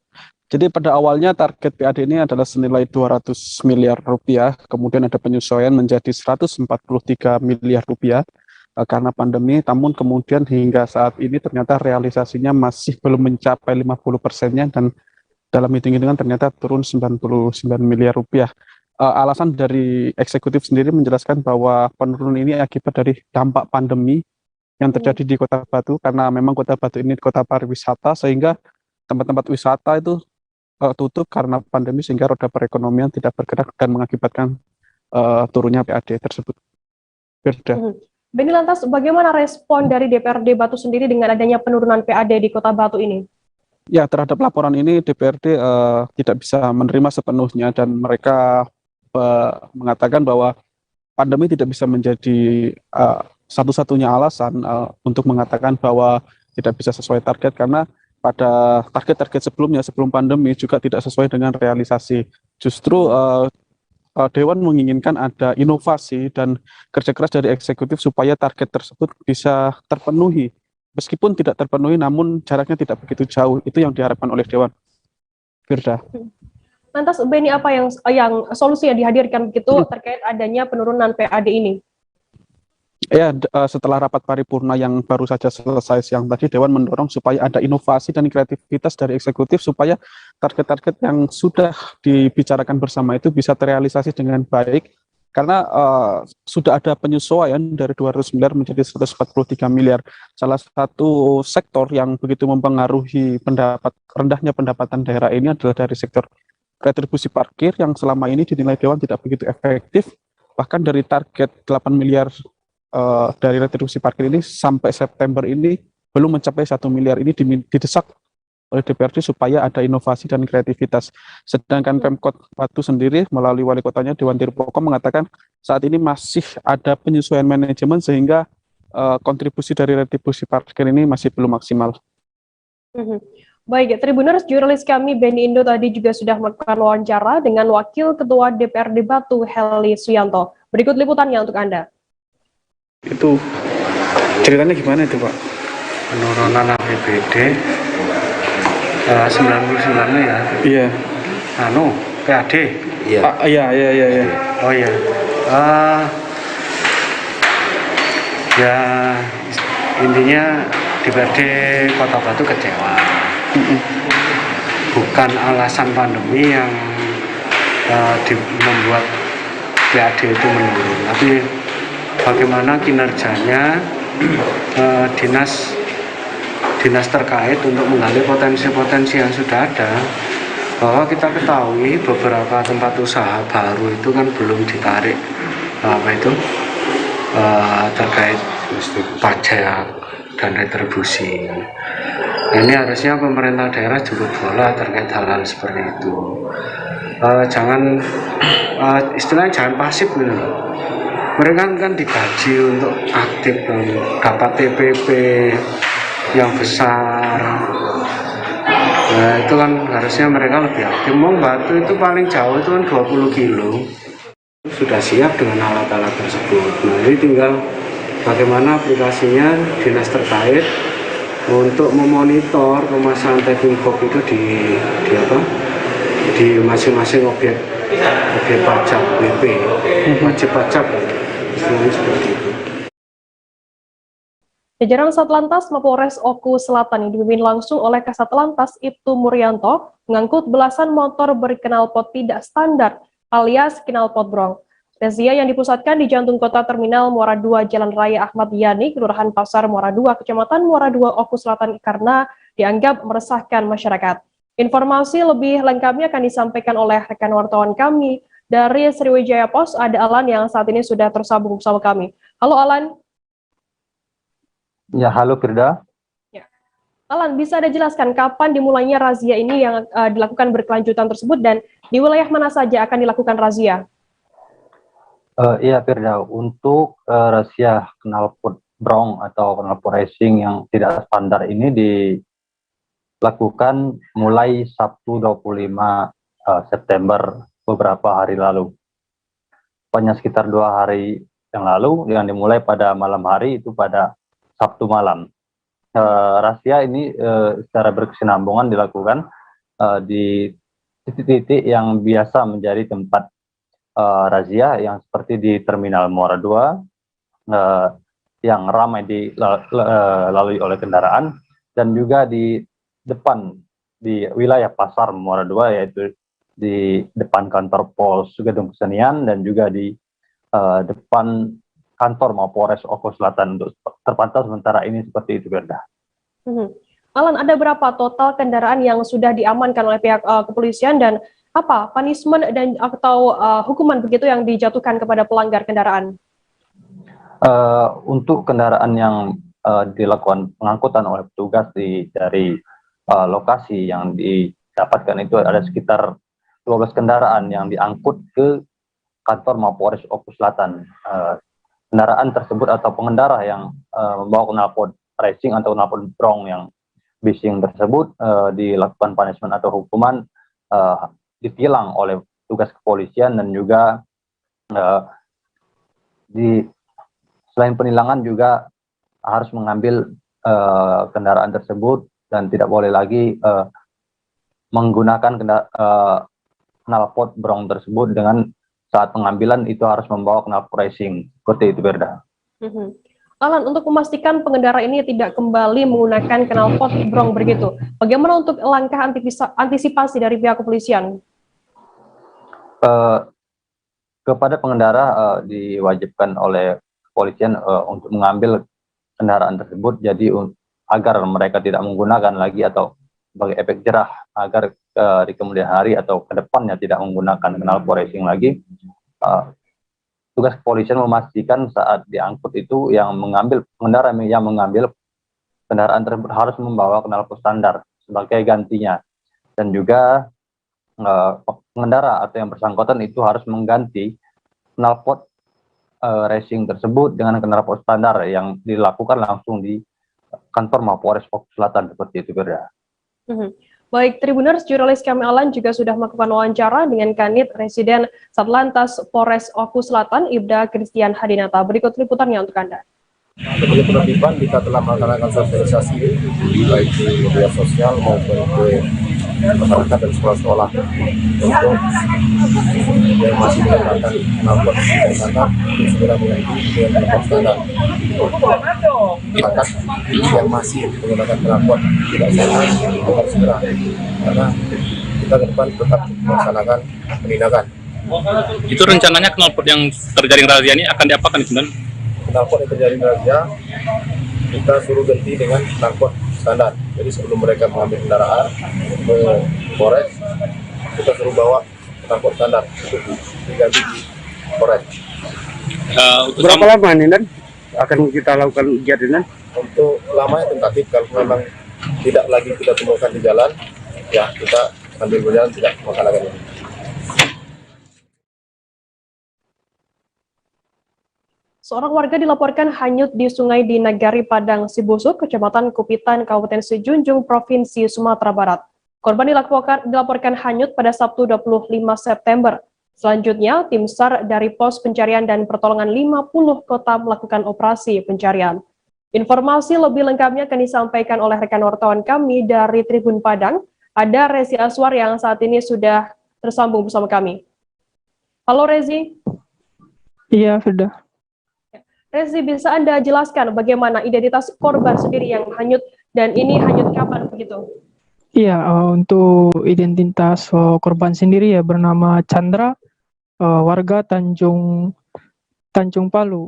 Jadi pada awalnya target PAD ini adalah senilai 200 miliar rupiah, kemudian ada penyesuaian menjadi 143 miliar rupiah karena pandemi, namun kemudian hingga saat ini ternyata realisasinya masih belum mencapai 50%-nya dan dalam hitung-hitungan ternyata turun 99 miliar rupiah. Alasan dari eksekutif sendiri menjelaskan bahwa penurunan ini akibat dari dampak pandemi yang terjadi di Kota Batu, karena memang Kota Batu ini kota pariwisata sehingga tempat-tempat wisata itu tutup karena pandemi sehingga roda perekonomian tidak bergerak dan mengakibatkan turunnya PAD tersebut. Firda. Beni, lantas bagaimana respon dari DPRD Batu sendiri dengan adanya penurunan PAD di Kota Batu ini? Ya, terhadap laporan ini DPRD tidak bisa menerima sepenuhnya dan mereka mengatakan bahwa pandemi tidak bisa menjadi satu-satunya alasan untuk mengatakan bahwa tidak bisa sesuai target, karena pada target-target sebelumnya, sebelum pandemi juga tidak sesuai dengan realisasi. Justru Dewan menginginkan ada inovasi dan kerja keras dari eksekutif supaya target tersebut bisa terpenuhi. meskipun tidak terpenuhi namun jaraknya tidak begitu jauh. Itu yang diharapkan oleh Dewan. Firda. Lantas Beni, apa yang solusi yang dihadirkan begitu terkait adanya penurunan PAD ini? Ya, setelah rapat paripurna yang baru saja selesai siang tadi, Dewan mendorong supaya ada inovasi dan kreativitas dari eksekutif supaya target-target yang sudah dibicarakan bersama itu bisa terrealisasi dengan baik, karena sudah ada penyesuaian dari 200 miliar menjadi 143 miliar. Salah satu sektor yang begitu mempengaruhi rendahnya pendapatan daerah ini adalah dari sektor retribusi parkir yang selama ini dinilai Dewan tidak begitu efektif, bahkan dari target 8 miliar dari retribusi parkir ini sampai September ini belum mencapai 1 miliar. Ini didesak oleh DPRD supaya ada inovasi dan kreativitas. Sedangkan Pemkot Batu sendiri melalui wali kotanya Dewan Tirpoko mengatakan saat ini masih ada penyesuaian manajemen sehingga kontribusi dari retribusi parkir ini masih belum maksimal. Baik, Tribuners, jurnalis kami Beni Indo tadi juga sudah melakukan wawancara dengan Wakil Ketua DPRD Batu Heli Suyanto. Berikut liputannya untuk Anda. Itu ceritanya gimana itu, Pak? Penurunan APBD 99 ya. Iya. PAD. Iya. Iya. Oh iya. Ya intinya DPRD Kota Batu kecewa. Bukan alasan pandemi yang membuat PAD itu menurun, tapi bagaimana kinerjanya dinas terkait untuk menggali potensi-potensi yang sudah ada. Bahwa kita ketahui beberapa tempat usaha baru itu kan belum ditarik terkait pajak dan retribusi. Ini harusnya pemerintah daerah jemput bola terkait hal-hal seperti itu. Istilahnya jangan pasif gitu. Mereka kan digaji untuk aktif dan dapat TPP yang besar. Nah, itu kan harusnya mereka lebih aktif. Mau Batu itu paling jauh itu kan 20 kilo. Sudah siap dengan alat-alat tersebut. Nah, ini tinggal bagaimana aplikasinya dinas terkait untuk memonitor pemasangan tagging box itu di masing-masing objek pajak BP, wajib pajak. Jajaran Satlantas Mapolres Oku Selatan yang dipimpin langsung oleh Kasatlantas Ibtu Muryanto mengangkut belasan motor berknalpot tidak standar alias knalpot brong. Razia yang dipusatkan di jantung kota Terminal Muara 2 Jalan Raya Ahmad Yani, Kelurahan Pasar Muara 2, Kecamatan Muara 2, Oku Selatan karena dianggap meresahkan masyarakat. Informasi lebih lengkapnya akan disampaikan oleh rekan wartawan kami dari Sriwijaya Pos. Ada Alan yang saat ini sudah tersambung bersama kami. Halo Alan. Ya, halo Firda. Ya. Alan, bisa Anda jelaskan kapan dimulainya razia ini yang dilakukan berkelanjutan tersebut dan di wilayah mana saja akan dilakukan razia? Iya Firda, untuk razia knalpot brong atau knalpot racing yang tidak standar ini dilakukan mulai Sabtu 25 September beberapa hari lalu. Hanya sekitar 2 hari yang lalu yang dimulai pada malam hari itu pada Sabtu malam. Razia ini secara berkesinambungan dilakukan di titik-titik yang biasa menjadi tempat razia yang seperti di Terminal Muara 2 yang ramai dilalui oleh kendaraan dan juga di depan di wilayah Pasar Muara 2 yaitu di depan kantor Pos Gedung Kesenian dan juga di depan kantor Mapolres Oku Selatan. Untuk terpantau sementara ini seperti itu, Berda. Alan, ada berapa total kendaraan yang sudah diamankan oleh pihak kepolisian dan apa punishment dan atau hukuman begitu yang dijatuhkan kepada pelanggar kendaraan? Untuk kendaraan yang dilakukan pengangkutan oleh petugas dari lokasi yang didapatkan itu ada sekitar 12 kendaraan yang diangkut ke kantor Mapolres Oku Selatan. Kendaraan tersebut atau pengendara yang membawa knalpot racing atau knalpot brong yang bising tersebut dilakukan punishment atau hukuman ditilang oleh tugas kepolisian dan juga selain penilangan juga harus mengambil kendaraan tersebut dan tidak boleh lagi menggunakan knalpot brong tersebut dengan saat pengambilan itu harus membawa knalpot racing. Seperti itu, Berda. Alan, untuk memastikan pengendara ini tidak kembali menggunakan knalpot brong begitu, bagaimana untuk langkah antisipasi dari pihak kepolisian? Kepada pengendara diwajibkan oleh kepolisian untuk mengambil kendaraan tersebut, jadi agar mereka tidak menggunakan lagi atau sebagai efek jerah agar di kemudian hari atau ke depannya tidak menggunakan knalpot racing lagi. Tugas kepolisian memastikan saat diangkut itu yang mengambil pengendara yang mengambil kendaraan tersebut harus membawa knalpot standar sebagai gantinya, dan juga pengendara atau yang bersangkutan itu harus mengganti knalpot racing tersebut dengan knalpot standar yang dilakukan langsung di kantor Mapolres Oku Selatan. Seperti itu, Berda. Baik, Tribuners, jurnalis kami Alan juga sudah melakukan wawancara dengan Kanit Residen Satlantas Polres Oku Selatan, Ibda Christian Hadinata. Berikut liputannya untuk Anda. Sebagai penertiban, kita telah melaksanakan sosialisasi baik di media sosial maupun ke masyarakat dan sekolah-sekolah untuk yang masih menggunakan knalpot standar untuk segera mengganti dengan knalpot standar. Masyarakat yang masih menggunakan knalpot tidak standar agar segera, karena kita ke depan tetap melaksanakan penindakan. Itu rencananya knalpot yang terjaring razia ini akan diapakan, sebenarnya? Knalpot yang terjadi razia kita suruh ganti dengan knalpot standar. Jadi sebelum mereka mengambil kendaraan ke Polres, kita suruh bawa knalpot standar untuk diganti di Polres. Berapa lama ini dan akan kita lakukan ujian ini? Untuk lamanya tentatif, kalau memang tidak lagi kita temukan di jalan, ya kita sambil berjalan tidak melaksanakan ini. Seorang warga dilaporkan hanyut di sungai di Nagari Padang Sibusuk, Kecamatan Kupitan, Kabupaten Sejunjung, Provinsi Sumatera Barat. Korban dilaporkan hanyut pada Sabtu 25 September. Selanjutnya, tim SAR dari Pos Pencarian dan Pertolongan 50 Kota melakukan operasi pencarian. Informasi lebih lengkapnya akan disampaikan oleh rekan wartawan kami dari Tribun Padang. Ada Rezi Aswar yang saat ini sudah tersambung bersama kami. Halo Rezi. Iya, sudah. Rezi, bisa Anda jelaskan bagaimana identitas korban sendiri yang hanyut dan ini hanyut kapan begitu? Iya, untuk identitas korban sendiri ya bernama Chandra, warga Tanjung Palu,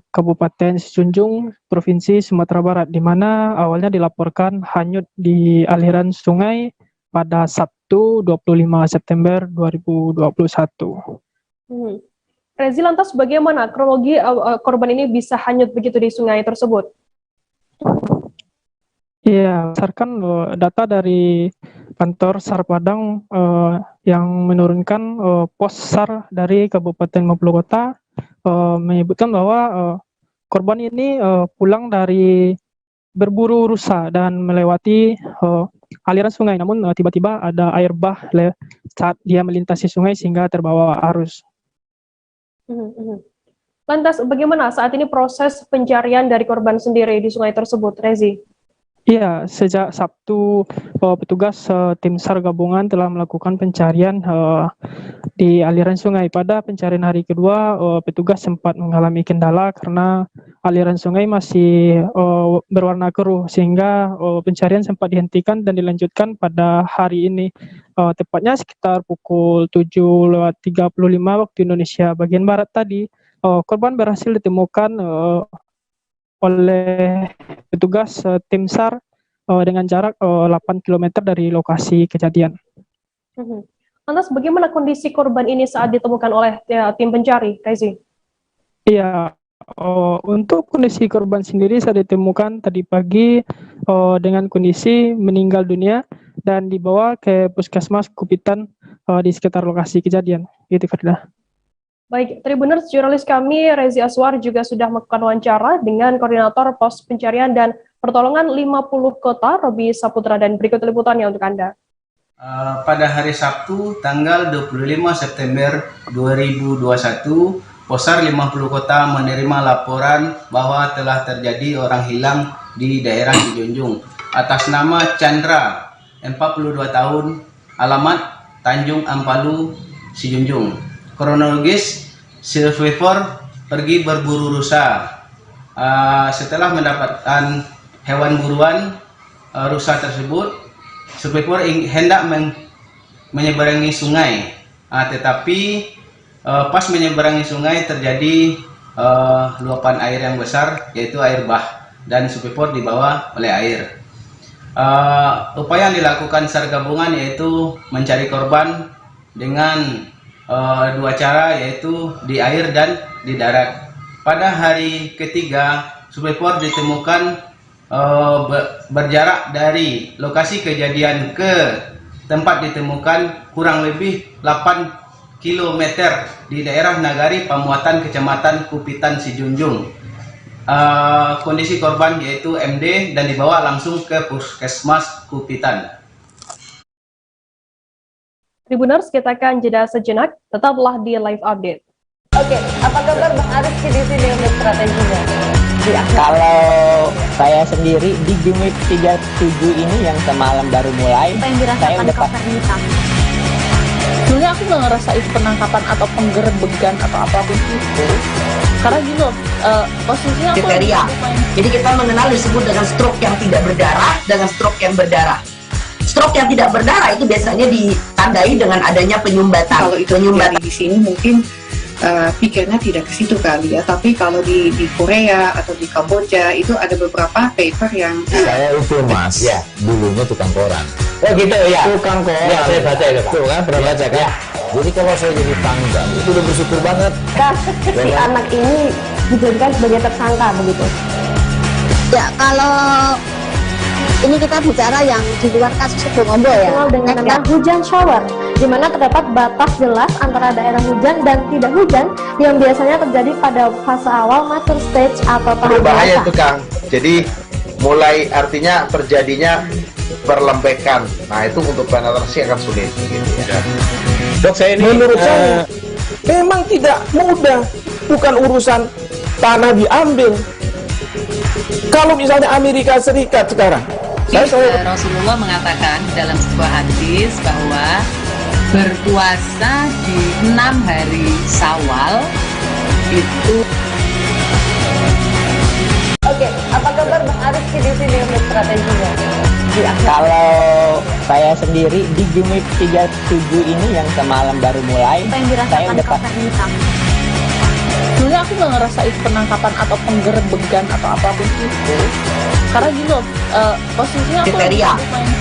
Kabupaten Sejunjung, Provinsi Sumatera Barat, di mana awalnya dilaporkan hanyut di aliran sungai pada Sabtu 25 September 2021. Rezi, lantas bagaimana kronologi korban ini bisa hanyut begitu di sungai tersebut? Iya, berdasarkan data dari kantor SAR Padang yang menurunkan pos SAR dari Kabupaten maupun Kota menyebutkan bahwa korban ini pulang dari berburu rusa dan melewati aliran sungai, namun tiba-tiba ada air bah saat dia melintasi sungai sehingga terbawa arus. Lantas bagaimana saat ini proses pencarian dari korban sendiri di sungai tersebut, Rezi? Iya, sejak Sabtu petugas tim SAR gabungan telah melakukan pencarian di aliran sungai. Pada pencarian hari kedua, petugas sempat mengalami kendala karena aliran sungai masih berwarna keruh, sehingga pencarian sempat dihentikan dan dilanjutkan pada hari ini. Tepatnya sekitar pukul 7.35 waktu Indonesia bagian Barat tadi, korban berhasil ditemukan oleh petugas tim SAR dengan jarak 8 km dari lokasi kejadian. Lantas bagaimana kondisi korban ini saat ditemukan oleh tim pencari, Rezi? Iya, untuk kondisi korban sendiri saat ditemukan tadi pagi dengan kondisi meninggal dunia dan dibawa ke Puskesmas Kupitan di sekitar lokasi kejadian. Itu, Firda. Baik, Tribuners, jurnalis kami Rezi Aswar juga sudah melakukan wawancara dengan Koordinator Pos Pencarian dan Pertolongan 50 Kota, Robi Saputra, dan berikut liputannya untuk Anda. Pada hari Sabtu, tanggal 25 September 2021, Posar 50 Kota menerima laporan bahwa telah terjadi orang hilang di daerah Sijunjung atas nama Chandra, 42 tahun, alamat Tanjung Ampalu, Sijunjung. Kronologis, survivor pergi berburu rusa. Setelah mendapatkan hewan buruan rusa tersebut, survivor hendak menyeberangi sungai, tetapi pas menyeberangi sungai terjadi luapan air yang besar, yaitu air bah, dan survivor dibawa oleh air. Upaya yang dilakukan SAR gabungan yaitu mencari korban dengan dua cara, yaitu di air dan di darat. Pada hari ketiga, survivor ditemukan berjarak dari lokasi kejadian ke tempat ditemukan kurang lebih 8 km di daerah Nagari Pamuatan, Kecamatan Kupitan, Sijunjung. Kondisi korban yaitu MD dan dibawa langsung ke Puskesmas Kupitan. Tribuners, kita akan jeda sejenak, tetaplah di live update. Oke, apa kabar Bang Aris di sini untuk strateginya? Kalau saya sendiri di Gimik 37 ini yang semalam baru mulai, saya udah pasti. Sebenarnya aku nggak ngerasa itu penangkapan atau penggerbegan atau apapun itu, karena gini loh, posisinya aku kriteria. Jadi kita mengenal disebut dengan stroke yang tidak berdarah dengan stroke yang berdarah. Stroke yang tidak berdarah itu biasanya ditandai dengan adanya penyumbatan. Kalau itu terjadi di sini mungkin pikirnya tidak ke situ kali ya, tapi kalau di Korea atau di Kamboja itu ada beberapa paper yang saya itu mas, ya dulunya tukang koran. Oh gitu ya, Tukang koran. Ya, saya baca itu Pak. Tuh kan, pernah baca kan? Jadi kalau saya jadi tanggal itu udah bersyukur banget. Si anak ini dijadikan sebagai tersangka begitu. Ya, kalau ini kita bicara yang di luar kasus Sukomobo ya. Dikenal dengan nama hujan shower, di mana terdapat batas jelas antara daerah hujan dan tidak hujan yang biasanya terjadi pada fase awal mature stage atau tahap Berbahaya dewasa. itu Kang. Jadi mulai artinya terjadinya perlembekan. Nah itu untuk penetrasi akan sulit. Gitu, ya. Dok, saya ini menurut saya memang tidak mudah, bukan urusan tanah diambil. Kalau misalnya Amerika Serikat sekarang, Rasulullah mengatakan dalam sebuah hadis bahwa berpuasa di 6 hari Syawal itu. Oke, apa kabar Bang Aris di sini untuk strateginya? Kalau saya sendiri di Gimik 37 ini yang semalam baru mulai, saya udah pasti. Sebenarnya aku nggak ngerasa itu penangkapan atau penggerbegan atau apapun itu, karena gini loh, posisinya aku kriteria.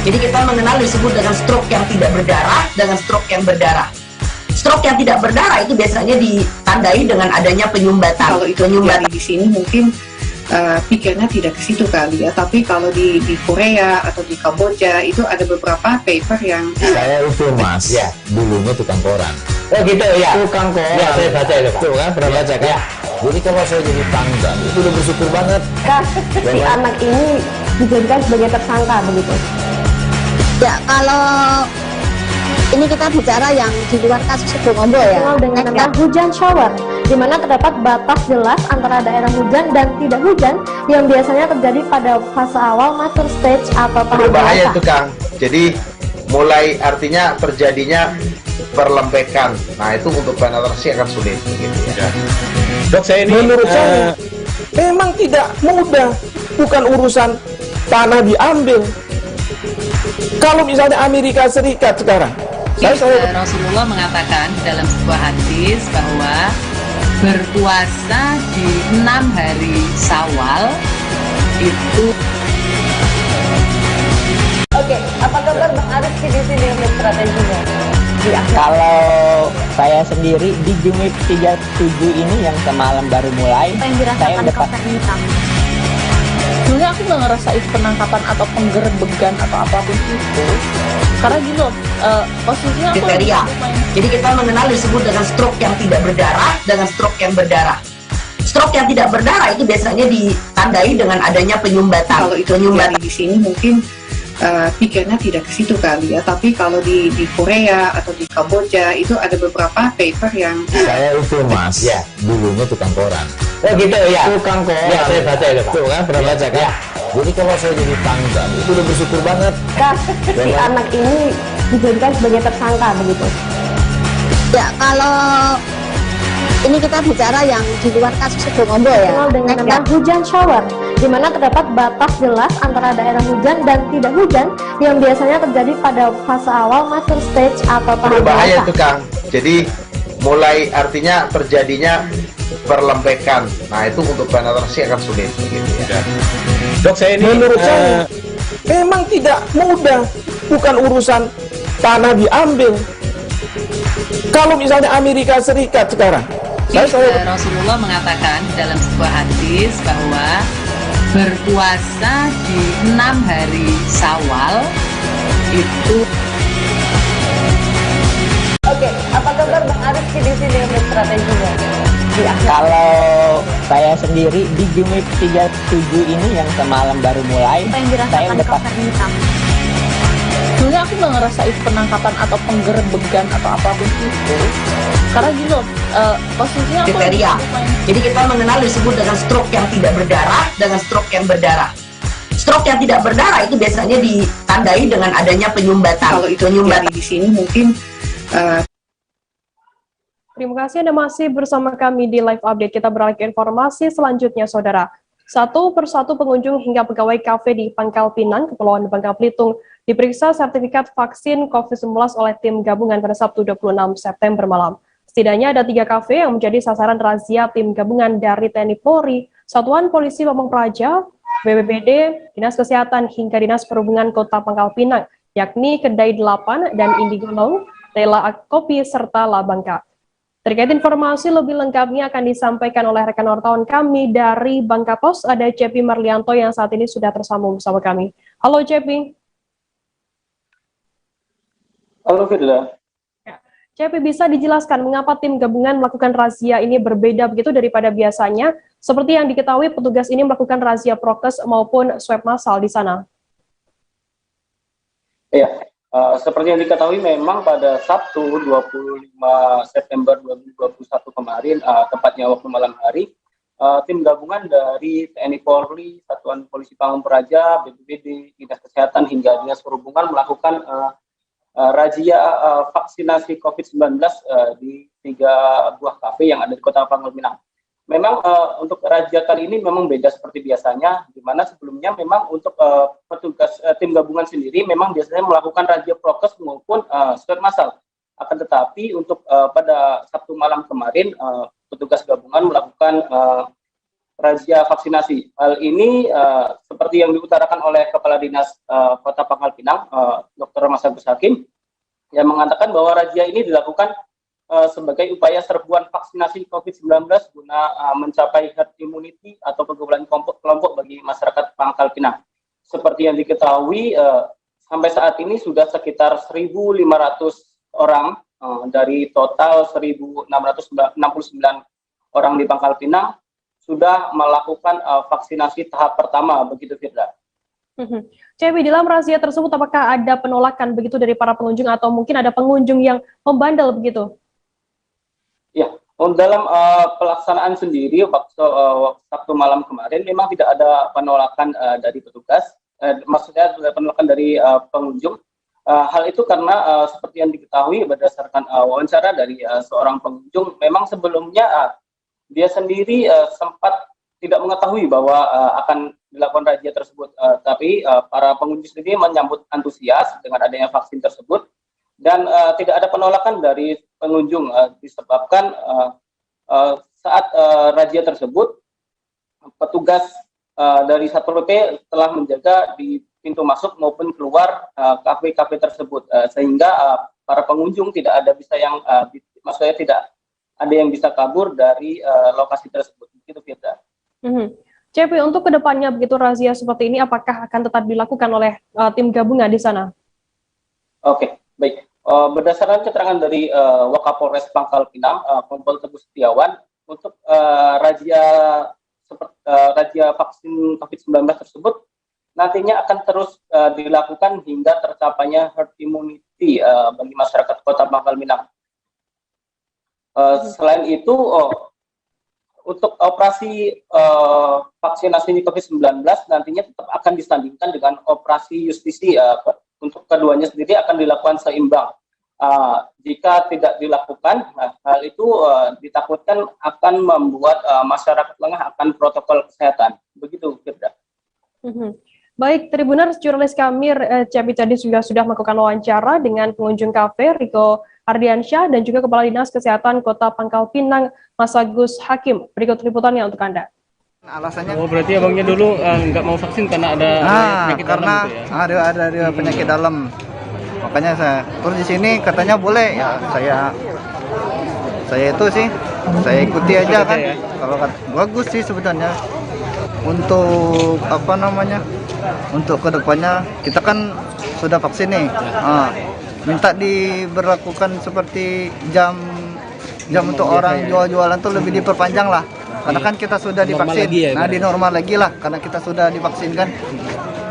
Jadi kita mengenal disebut dengan stroke yang tidak berdarah dengan stroke yang berdarah. Stroke yang tidak berdarah itu biasanya ditandai dengan adanya penyumbatan. Kalau itu terjadi di sini mungkin pikirnya tidak ke situ kali ya, tapi kalau di Korea atau di Kamboja itu ada beberapa paper yang saya itu mas, ya dulunya tukang koran. Oh gitu ya, Tukang koran. Ya, saya baca itu Pak. Tuh kan, pernah baca kan? Jadi kalau saya jadi tanggal itu udah bersyukur banget. Si anak ini dijadikan sebagai tersangka begitu. Ya, kalau ini kita bicara yang di luar kasus Sukomobo ya. Dikenal dengan nama hujan shower, di mana terdapat batas jelas antara daerah hujan dan tidak hujan yang biasanya terjadi pada fase awal mature stage atau tahap Berbahaya dewasa. itu Kang. Jadi mulai artinya terjadinya perlembekan. Nah itu untuk penetrasi akan sulit. Gitu, ya. Dok, saya ini menurut saya memang tidak mudah, bukan urusan tanah diambil. Kalau misalnya Amerika Serikat sekarang, Rasulullah mengatakan dalam sebuah hadis bahwa berpuasa di 6 hari Syawal itu. Oke, apa kabar Bang Aris di sini untuk strateginya? Kalau saya sendiri di Gimik 37 ini yang semalam baru mulai, saya udah pasti. Sebenarnya aku nggak ngerasa itu penangkapan atau penggerbegan atau apapun itu, karena gini loh, posisinya aku kriteria. Jadi kita mengenal disebut dengan stroke yang tidak berdarah dengan stroke yang berdarah. Stroke yang tidak berdarah itu biasanya ditandai dengan adanya penyumbatan. kalau itu terjadi di sini mungkin pikirnya tidak ke situ kali ya, tapi kalau di Korea atau di Kamboja itu ada beberapa paper yang Saya itu mas, ya dulunya tukang koran. Oh gitu ya, Tukang koran. Ya, saya baca itu Pak. Tuh kan, pernah baca kan? Jadi kalau saya jadi Tanggan itu udah bersyukur banget. Kak, si anak ini dijadikan sebagai tersangka begitu? Ya, kalau ini kita bicara yang di luar kasus Sidoarjo ya. Dikenal dengan nama hujan shower, di mana terdapat batas jelas antara daerah hujan dan tidak hujan yang biasanya terjadi pada fase awal mature stage atau tahap Berbahaya dewasa. itu Kang. Jadi mulai artinya terjadinya perlembekan. Nah itu untuk penetrasi akan sulit. Gitu ya. Dok, saya ini menurut saya memang tidak mudah, bukan urusan tanah diambil. Kalau misalnya Amerika Serikat sekarang, Rasulullah mengatakan dalam sebuah hadis bahwa berpuasa di 6 hari Syawal itu. Oke, apa kabar Bang Arif di sini untuk strateginya? Kalau saya sendiri di Game Week 37 ini yang semalam baru mulai, saya udah pas. Sebenarnya aku nggak ngerasa itu penangkapan atau penggerbegan atau apapun itu, karena gini loh, posisinya aku Kriteria. Jadi kita mengenal disebut dengan stroke yang tidak berdarah dengan stroke yang berdarah. Stroke yang tidak berdarah itu biasanya ditandai dengan adanya penyumbatan. Kalau itu terjadi di sini mungkin Terima kasih Anda masih bersama kami di Live Update. Kita beralih ke informasi selanjutnya, Saudara. Satu persatu pengunjung hingga pegawai kafe di Pangkal Pinang, Kepulauan Bangka Belitung, diperiksa sertifikat vaksin COVID-19 oleh tim gabungan pada Sabtu 26 September malam. Setidaknya ada 3 kafe yang menjadi sasaran razia tim gabungan dari TNI Polri, Satuan Polisi Pamung Praja, BPBD, Dinas Kesehatan hingga Dinas Perhubungan Kota Pangkal Pinang, yakni Kedai 8 dan Indigo Long, Tela Kopi, serta La Bangka. Terkait informasi lebih lengkapnya akan disampaikan oleh rekan wartawan kami dari Bangka Pos, ada Cepi Marlianto yang saat ini sudah tersambung bersama kami. Halo Cepi. Halo Firda. Cepi, bisa dijelaskan mengapa tim gabungan melakukan razia ini berbeda begitu daripada biasanya? Seperti yang diketahui, petugas ini melakukan razia prokes maupun swab massal di sana. Iya. Seperti yang diketahui memang pada Sabtu 25 September 2021 kemarin, tepatnya waktu malam hari, tim gabungan dari TNI Polri, Satuan Polisi Pamung Praja, BPBD, Dinas Kesehatan hingga Dinas Perhubungan melakukan razia vaksinasi COVID-19 di 3 buah kafe yang ada di Kota Pangkal Pinang. Memang untuk razia kali ini memang beda seperti biasanya, di mana sebelumnya memang untuk petugas tim gabungan sendiri memang biasanya melakukan razia prokes maupun swab massal. Akan tetapi untuk pada Sabtu malam kemarin petugas gabungan melakukan razia vaksinasi. Hal ini seperti yang diutarakan oleh Kepala Dinas Kota Pangkal Pinang, Dr. Mas Agus Hakim, yang mengatakan bahwa razia ini dilakukan sebagai upaya serbuan vaksinasi COVID-19 guna mencapai herd immunity atau kekebalan kelompok bagi masyarakat Pangkal Pinang. Seperti yang diketahui, sampai saat ini sudah sekitar 1.500 orang dari total 1.669 orang di Pangkal Pinang sudah melakukan vaksinasi tahap pertama, begitu Firda. Cepi, dalam razia tersebut apakah ada penolakan begitu dari para pengunjung atau mungkin ada pengunjung yang membandel begitu? Ya, dalam pelaksanaan sendiri waktu Sabtu malam kemarin memang tidak ada penolakan dari petugas, maksudnya ada penolakan dari pengunjung. Hal itu karena seperti yang diketahui berdasarkan wawancara dari seorang pengunjung, memang sebelumnya dia sendiri sempat tidak mengetahui bahwa akan dilakukan razia tersebut, tapi para pengunjung sendiri menyambut antusias dengan adanya vaksin tersebut. Dan tidak ada penolakan dari pengunjung disebabkan saat razia tersebut petugas dari Satpol PP telah menjaga di pintu masuk maupun keluar kafe-kafe tersebut sehingga para pengunjung tidak ada bisa yang maksudnya tidak ada yang bisa kabur dari lokasi tersebut. Begitu Firda. Cepi, untuk kedepannya begitu razia seperti ini apakah akan tetap dilakukan oleh tim gabungan di sana? Oke, baik. Berdasarkan keterangan dari Wakapolres Pangkal Pinang, Kompol Teguh Setiawan, untuk razia vaksin COVID-19 tersebut nantinya akan terus dilakukan hingga tercapainya herd immunity bagi masyarakat Kota Pangkal Pinang. Selain itu, untuk operasi vaksinasi COVID-19 nantinya tetap akan disandingkan dengan operasi justisi. Untuk keduanya sendiri akan dilakukan seimbang. Jika tidak dilakukan, hal itu ditakutkan akan membuat masyarakat lengah akan protokol kesehatan. Begitu, Firda. Baik, Tribuners, jurnalis kami Cepi tadi sudah melakukan wawancara dengan pengunjung kafe Riko Ardiansyah dan juga Kepala Dinas Kesehatan Kota Pangkal Pinang, Mas Agus Hakim. Berikut liputannya untuk Anda. Alasannya berarti abangnya dulu nggak mau vaksin karena ada penyakit karena dalam gitu ya? ada penyakit dalam, makanya saya terus di sini katanya boleh ya, saya itu sih saya ikuti aja kan ya. Kalau bagus sih sebenarnya untuk untuk kedepannya kita kan sudah vaksin nih, minta diberlakukan seperti jam untuk orang jual-jualan tuh lebih diperpanjang lah. Karena kan kita sudah divaksin, di normal lagi lah, karena kita sudah divaksin kan.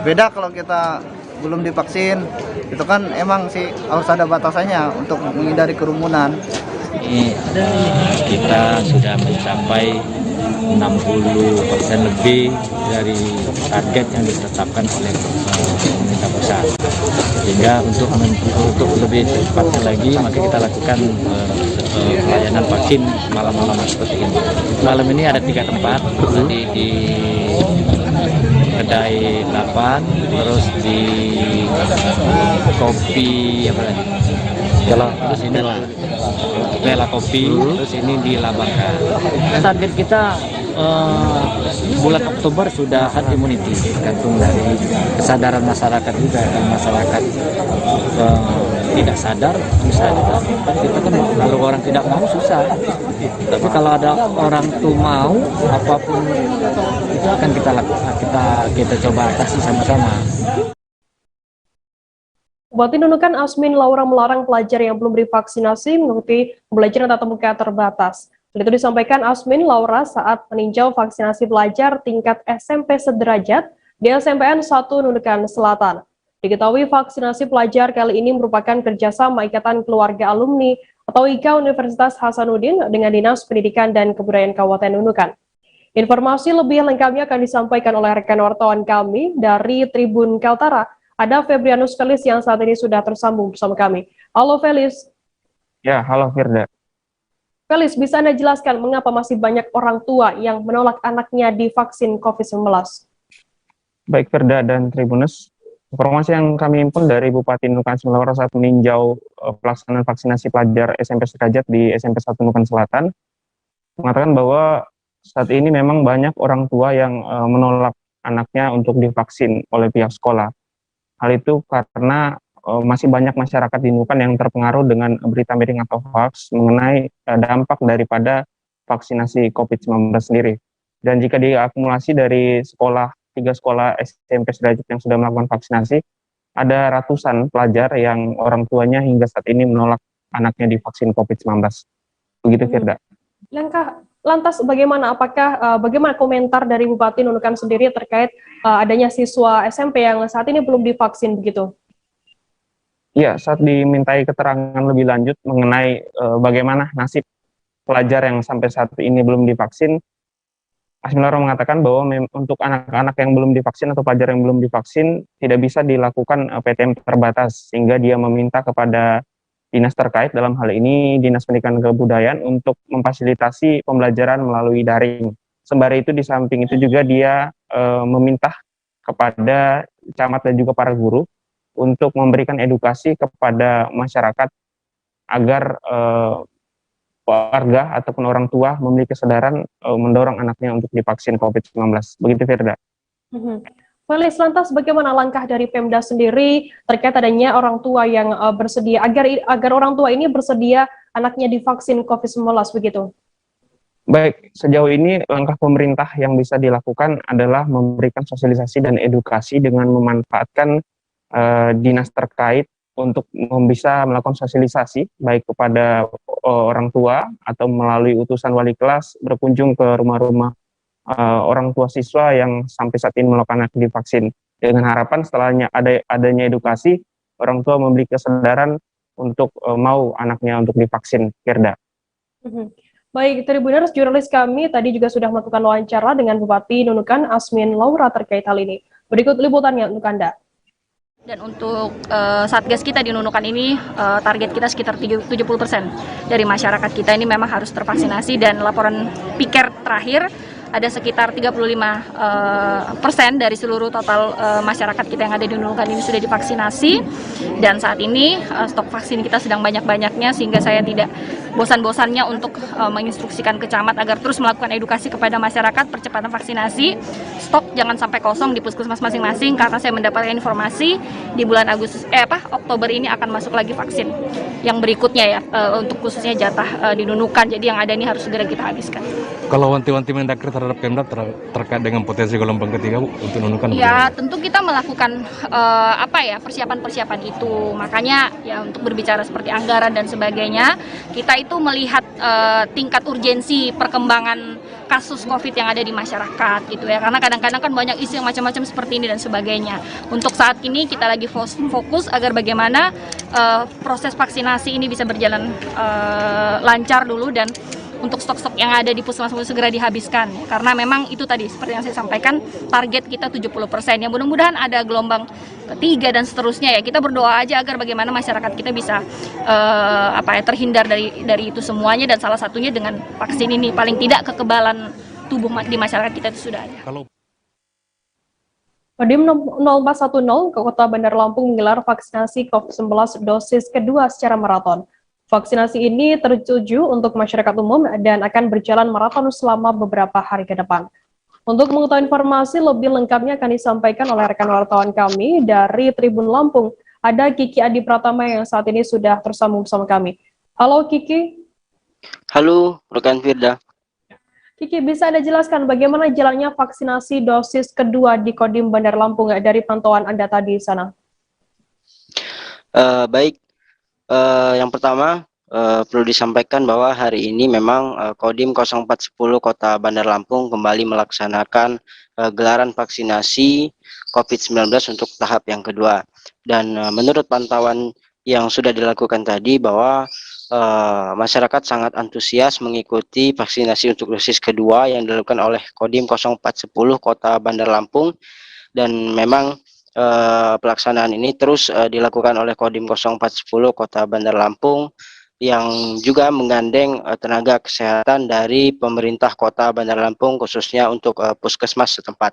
Beda kalau kita belum divaksin, itu kan emang sih harus ada batasannya untuk menghindari kerumunan. Kita sudah mencapai 60% lebih dari target yang ditetapkan oleh pemerintah pusat. Sehingga untuk lebih cepatnya lagi, maka kita lakukan pelayanan vaksin malam-malam seperti ini. Malam ini ada 3 tempat, di kedai 8, terus di kopi apa lagi? Terus ini Bela Kopi, terus ini di Labangka. Target kita bulan Oktober sudah herd immunity, tergantung dari kesadaran masyarakat juga. Dan masyarakat tidak sadar, misalnya kita kan kalau orang tidak mau susah. Tapi kalau ada orang tuh mau, apapun itu akan kita lakukan, kita coba atasi sama-sama. Bupati Nunukan Asmin Laura melarang pelajar yang belum divaksinasi mengikuti pembelajaran tatap muka terbatas. Hal itu disampaikan Asmin Laura saat meninjau vaksinasi pelajar tingkat SMP sederajat di SMPN 1 Nunukan Selatan. Diketahui vaksinasi pelajar kali ini merupakan kerjasama Ikatan Keluarga Alumni atau IKA Universitas Hasanuddin dengan Dinas Pendidikan dan Kebudayaan Kabupaten Nunukan. Informasi lebih lengkapnya akan disampaikan oleh rekan wartawan kami dari Tribun Kaltara. Ada Febrianus Felis yang saat ini sudah tersambung bersama kami. Halo Felis. Ya, halo Firda. Felis, bisa Anda jelaskan mengapa masih banyak orang tua yang menolak anaknya divaksin COVID-19? Baik Firda dan Tribunus, informasi yang kami himpun dari Bupati Nunukan Laura saat meninjau pelaksanaan vaksinasi pelajar SMP sederajat di SMP 1 Nunukan Selatan, mengatakan bahwa saat ini memang banyak orang tua yang menolak anaknya untuk divaksin oleh pihak sekolah. Hal itu karena masih banyak masyarakat di Nunukan yang terpengaruh dengan berita miring atau hoax mengenai dampak daripada vaksinasi COVID-19 sendiri. Dan jika diakumulasi dari 3 sekolah SMP sederajat yang sudah melakukan vaksinasi, ada ratusan pelajar yang orang tuanya hingga saat ini menolak anaknya divaksin COVID-19. Begitu Firda. Lantas bagaimana? Bagaimana komentar dari Bupati Nunukan sendiri terkait adanya siswa SMP yang saat ini belum divaksin begitu? Ya, saat dimintai keterangan lebih lanjut mengenai bagaimana nasib pelajar yang sampai saat ini belum divaksin, Asmin Laura mengatakan bahwa untuk anak-anak yang belum divaksin atau pelajar yang belum divaksin tidak bisa dilakukan PTM terbatas, sehingga dia meminta kepada dinas terkait, dalam hal ini Dinas Pendidikan dan Kebudayaan, untuk memfasilitasi pembelajaran melalui daring. Sembari itu, di samping itu juga dia meminta kepada camat dan juga para guru untuk memberikan edukasi kepada masyarakat agar warga ataupun orang tua memiliki kesadaran mendorong anaknya untuk divaksin COVID-19. Begitu Firda. Felis, lantas bagaimana langkah dari Pemda sendiri terkait adanya orang tua yang bersedia, agar orang tua ini bersedia anaknya divaksin COVID-19 begitu? Baik, sejauh ini langkah pemerintah yang bisa dilakukan adalah memberikan sosialisasi dan edukasi dengan memanfaatkan dinas terkait untuk bisa melakukan sosialisasi baik kepada orang tua atau melalui utusan wali kelas berkunjung ke rumah-rumah orang tua siswa yang sampai saat ini melakukan anak divaksin, dengan harapan setelahnya adanya edukasi, orang tua memiliki kesadaran untuk mau anaknya untuk divaksin, Firda. Baik, Tribuners, jurnalis kami tadi juga sudah melakukan wawancara dengan Bupati Nunukan Asmin Laura terkait hal ini. Berikut liputannya untuk Anda. Dan untuk Satgas kita di Nunukan ini, target kita sekitar 70% dari masyarakat kita ini memang harus tervaksinasi, dan laporan Piker terakhir ada sekitar 35% dari seluruh total masyarakat kita yang ada di Nunukan ini sudah divaksinasi, dan saat ini stok vaksin kita sedang banyak-banyaknya, sehingga saya tidak bosan-bosannya untuk menginstruksikan ke camat agar terus melakukan edukasi kepada masyarakat percepatan vaksinasi. Stok jangan sampai kosong di puskesmas masing-masing, karena saya mendapatkan informasi di bulan Oktober ini akan masuk lagi vaksin yang berikutnya ya, untuk khususnya jatah di Nunukan. Jadi yang ada ini harus segera kita habiskan. Kalau wanti-wanti Mendagri terhadap Pemda terkait dengan potensi gelombang ketiga, Bu, untuk Nunukan? Ya, tentu kita melakukan persiapan-persiapan itu. Makanya ya untuk berbicara seperti anggaran dan sebagainya, kita itu melihat tingkat urgensi perkembangan kasus COVID yang ada di masyarakat gitu ya. Karena kadang-kadang kan banyak isu yang macam-macam seperti ini dan sebagainya. Untuk saat ini kita lagi fokus agar bagaimana proses vaksinasi ini bisa berjalan lancar dulu, dan untuk stok-stok yang ada di puskesmas segera dihabiskan, karena memang itu tadi seperti yang saya sampaikan, target kita 70%. Yang mudah-mudahan ada gelombang ketiga dan seterusnya ya. Kita berdoa aja agar bagaimana masyarakat kita bisa terhindar dari itu semuanya, dan salah satunya dengan vaksin ini. Paling tidak kekebalan tubuh di masyarakat kita itu sudah ada. Kodim 0410 ke Kota Bandar Lampung menggelar vaksinasi COVID-19 dosis kedua secara maraton. Vaksinasi ini tertuju untuk masyarakat umum dan akan berjalan maraton selama beberapa hari ke depan. Untuk mengetahui informasi lebih lengkapnya akan disampaikan oleh rekan wartawan kami dari Tribun Lampung. Ada Kiki Adi Pratama yang saat ini sudah tersambung bersama kami. Halo Kiki. Halo rekan Firda. Kiki, bisa Anda jelaskan bagaimana jalannya vaksinasi dosis kedua di Kodim Bandar Lampung dari pantauan Anda tadi di sana? Baik. Yang pertama perlu disampaikan bahwa hari ini memang Kodim 0410 Kota Bandar Lampung kembali melaksanakan gelaran vaksinasi COVID-19 untuk tahap yang kedua. Dan menurut pantauan yang sudah dilakukan tadi bahwa masyarakat sangat antusias mengikuti vaksinasi untuk dosis kedua yang dilakukan oleh Kodim 0410 Kota Bandar Lampung, dan memang pelaksanaan ini terus dilakukan oleh Kodim 0410 Kota Bandar Lampung yang juga menggandeng tenaga kesehatan dari pemerintah Kota Bandar Lampung khususnya untuk puskesmas setempat.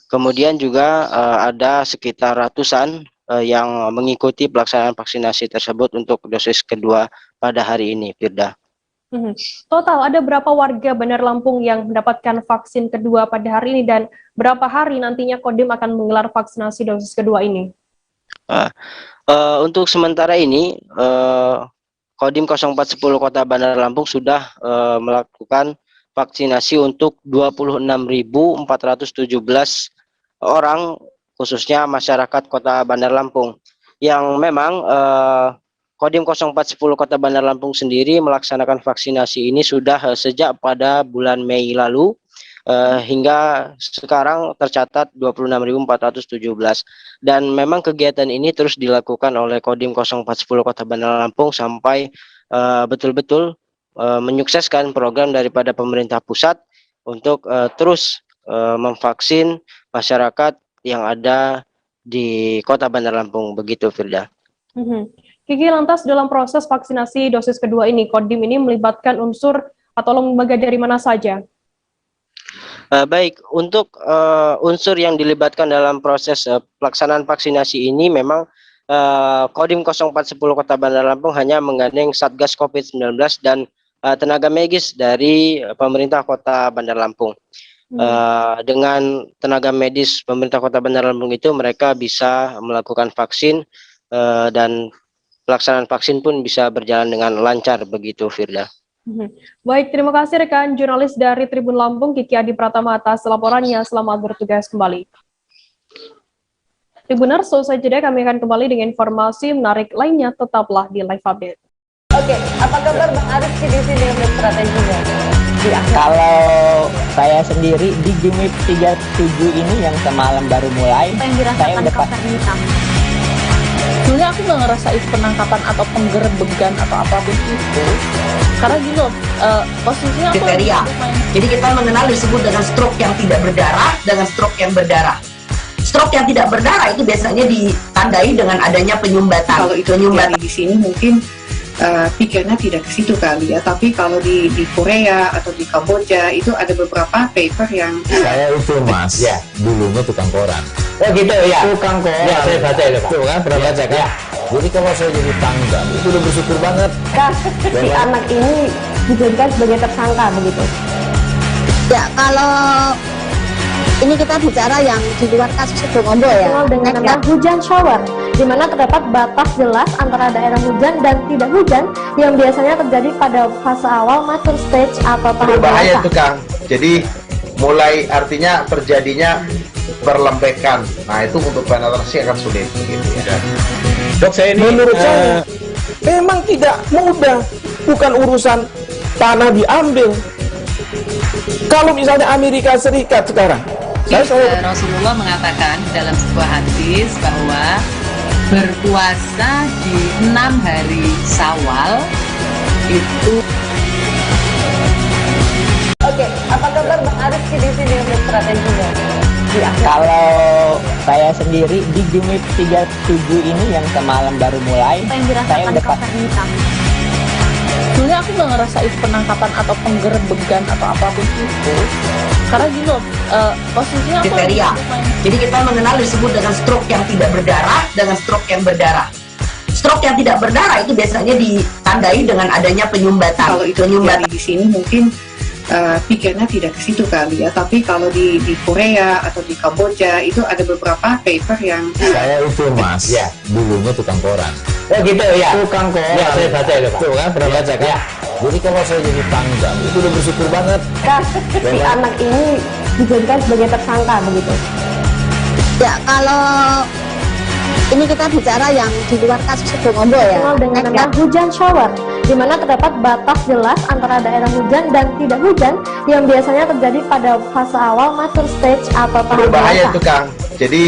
Kemudian juga ada sekitar ratusan yang mengikuti pelaksanaan vaksinasi tersebut untuk dosis kedua pada hari ini, Firda. Total ada berapa warga Bandar Lampung yang mendapatkan vaksin kedua pada hari ini, dan berapa hari nantinya Kodim akan menggelar vaksinasi dosis kedua ini? Untuk sementara ini Kodim 0410 Kota Bandar Lampung sudah melakukan vaksinasi untuk 26.417 orang khususnya masyarakat Kota Bandar Lampung, yang memang Kodim 0410 Kota Bandar Lampung sendiri melaksanakan vaksinasi ini sudah sejak pada bulan Mei lalu hingga sekarang tercatat 26.417, dan memang kegiatan ini terus dilakukan oleh Kodim 0410 Kota Bandar Lampung sampai betul-betul menyukseskan program daripada pemerintah pusat untuk terus memvaksin masyarakat yang ada di Kota Bandar Lampung, begitu Firda. Kiki, lantas dalam proses vaksinasi dosis kedua ini, Kodim ini melibatkan unsur atau lembaga dari mana saja? Baik, untuk unsur yang dilibatkan dalam proses pelaksanaan vaksinasi ini memang Kodim 0410 Kota Bandar Lampung hanya menggandeng Satgas COVID-19 dan tenaga medis dari pemerintah Kota Bandar Lampung. Dengan tenaga medis pemerintah Kota Bandar Lampung itu mereka bisa melakukan vaksin dan pelaksanaan vaksin pun bisa berjalan dengan lancar, begitu Firda. Baik, terima kasih rekan jurnalis dari Tribun Lampung Kiki Adi Pratama atas laporannya. Selamat bertugas kembali. Tribuners, selesai jeda kami akan kembali dengan informasi menarik lainnya. Tetaplah di Live Update. Oke, apa kabar Bang Aris di sini untuk strateginya? Kalau saya sendiri di Game Week 37 ini yang semalam baru mulai, saya udah pasti Sebenarnya aku nggak ngerasa itu penangkapan atau penggerebekan atau apapun itu, karena gini loh, posisinya aku kriteria. Jadi kita mengenal disebut dengan stroke yang tidak berdarah dengan stroke yang berdarah. Stroke yang tidak berdarah itu biasanya ditandai dengan adanya penyumbatan. Kalau itu terjadi di sini mungkin pikirnya tidak ke situ kali ya, tapi kalau di Korea atau di Kamboja itu ada beberapa paper yang Saya itu mas, ya dulunya tukang koran. Oh gitu ya. Tukang koran. Ya, saya baca itu Pak. Tuh kan, pernah baca kan? Ya. Jadi kalau saya jadi tangga, itu udah bersyukur banget. Si anak ini dijadikan sebagai tersangka begitu. Ya, kalau ini kita bicara yang di luar kasus Sido Ngombo ya. Dikenal dengan nama hujan shower, di mana terdapat batas jelas antara daerah hujan dan tidak hujan yang biasanya terjadi pada fase awal mature stage atau tahap Berbahaya dewasa. itu Kang. Jadi mulai artinya terjadinya berlembekan. Nah itu untuk penetrasi akan sulit. Gitu, ya. Dok, saya ini menurut saya memang tidak mudah, bukan urusan tanah diambil. Kalau misalnya Amerika Serikat sekarang, Rasulullah mengatakan dalam sebuah hadis bahwa berpuasa di 6 hari Syawal itu. Oke, apa kabar Bang Aris di sini untuk strateginya? Kalau saya sendiri di Jumit 37 ini yang semalam baru mulai, saya udah pas. Sebenarnya aku nggak ngerasa itu penangkapan atau penggerebekan atau apapun itu, karena gini loh, posisinya aku kriteria. Jadi kita mengenal disebut dengan stroke yang tidak berdarah dengan stroke yang berdarah. Stroke yang tidak berdarah itu biasanya ditandai dengan adanya penyumbatan. Kalau itu terjadi di sini mungkin pikirnya tidak ke situ kali ya, tapi kalau di Korea atau di Kamboja itu ada beberapa paper yang Saya itu mas, ya dulunya tukang koran. Oh gitu ya. Tukang koran. Ya, saya baca itu Pak. Tuh kan, pernah baca kan? Ya. Jadi kalau saya jadi tangga, itu udah bersyukur banget. Si anak ini dijadikan sebagai tersangka begitu. Ya, kalau ini kita bicara yang di luar kasus Sido Ngombo ya. Dikenal dengan nama hujan shower, di mana terdapat batas jelas antara daerah hujan dan tidak hujan yang biasanya terjadi pada fase awal mature stage atau tahap Berbahaya dewasa. itu Kang. Jadi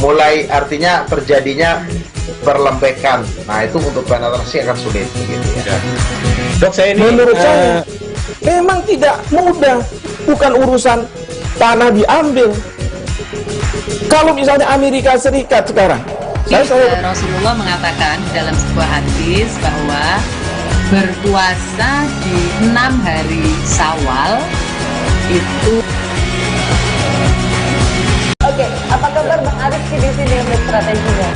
mulai artinya terjadinya berlembekan. Nah itu untuk penetrasi akan sulit. Gitu, ya. Dok, saya ini menurut saya memang tidak mudah, bukan urusan tanah diambil. Kalau misalnya Amerika Serikat sekarang, Rasulullah mengatakan dalam sebuah hadis bahwa berpuasa di 6 hari Syawal itu. Oke, apa kabar Bang Aris di sini untuk strateginya?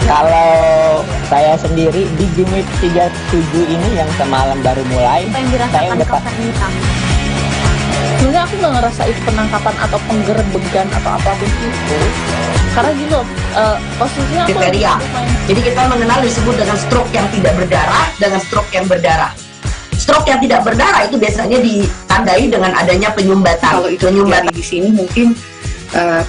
Kalau saya sendiri di Jumit 37 ini yang semalam baru mulai, saya udah pas. Sebenarnya aku nggak ngerasa itu penangkapan atau penggerebekan atau apapun itu, karena gini loh, posisinya aku kriteria. Jadi kita mengenal disebut dengan stroke yang tidak berdarah dengan stroke yang berdarah. Stroke yang tidak berdarah itu biasanya ditandai dengan adanya penyumbatan. Kalau itu terjadi di sini mungkin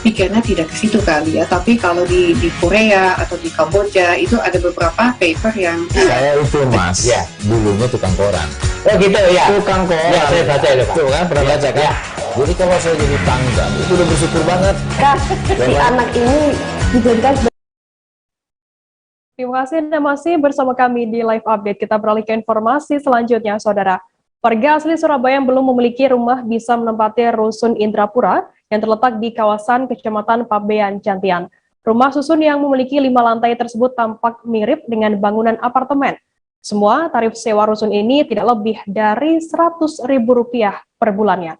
pikirnya tidak ke situ kali ya, tapi kalau di Korea atau di Kamboja itu ada beberapa paper yang Saya itu mas, ya dulunya tukang koran. Oh gitu ya. Tukang koran. Ya, saya baca itu Pak. Tuh kan, pernah baca kan? Ya. Jadi kalau saya jadi tangga, itu udah bersyukur banget. Si anak ini dijadikan sebagai. Terima kasih Anda masih bersama kami di Live Update. Kita beralih ke informasi selanjutnya, Saudara. Warga asli Surabaya yang belum memiliki rumah bisa menempati Rusun Indrapura yang terletak di kawasan Kecamatan Pabean, Jantian. Rumah susun yang memiliki 5 lantai tersebut tampak mirip dengan bangunan apartemen. Semua tarif sewa rusun ini tidak lebih dari Rp100.000 per bulannya.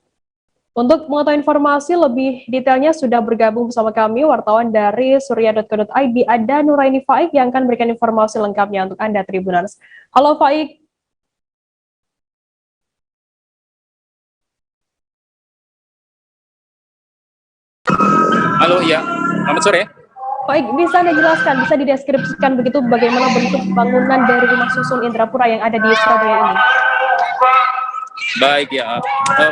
Untuk mengetahui informasi lebih detailnya sudah bergabung bersama kami wartawan dari surya.co.id, ada Nuraini Faik yang akan memberikan informasi lengkapnya untuk Anda Tribuners. Halo Faik. Halo, iya. Selamat sore. Baik, bisa Anda jelaskan, bisa dideskripsikan begitu bagaimana bentuk bangunan dari rumah susun Indrapura yang ada di Surabaya ini? Baik ya,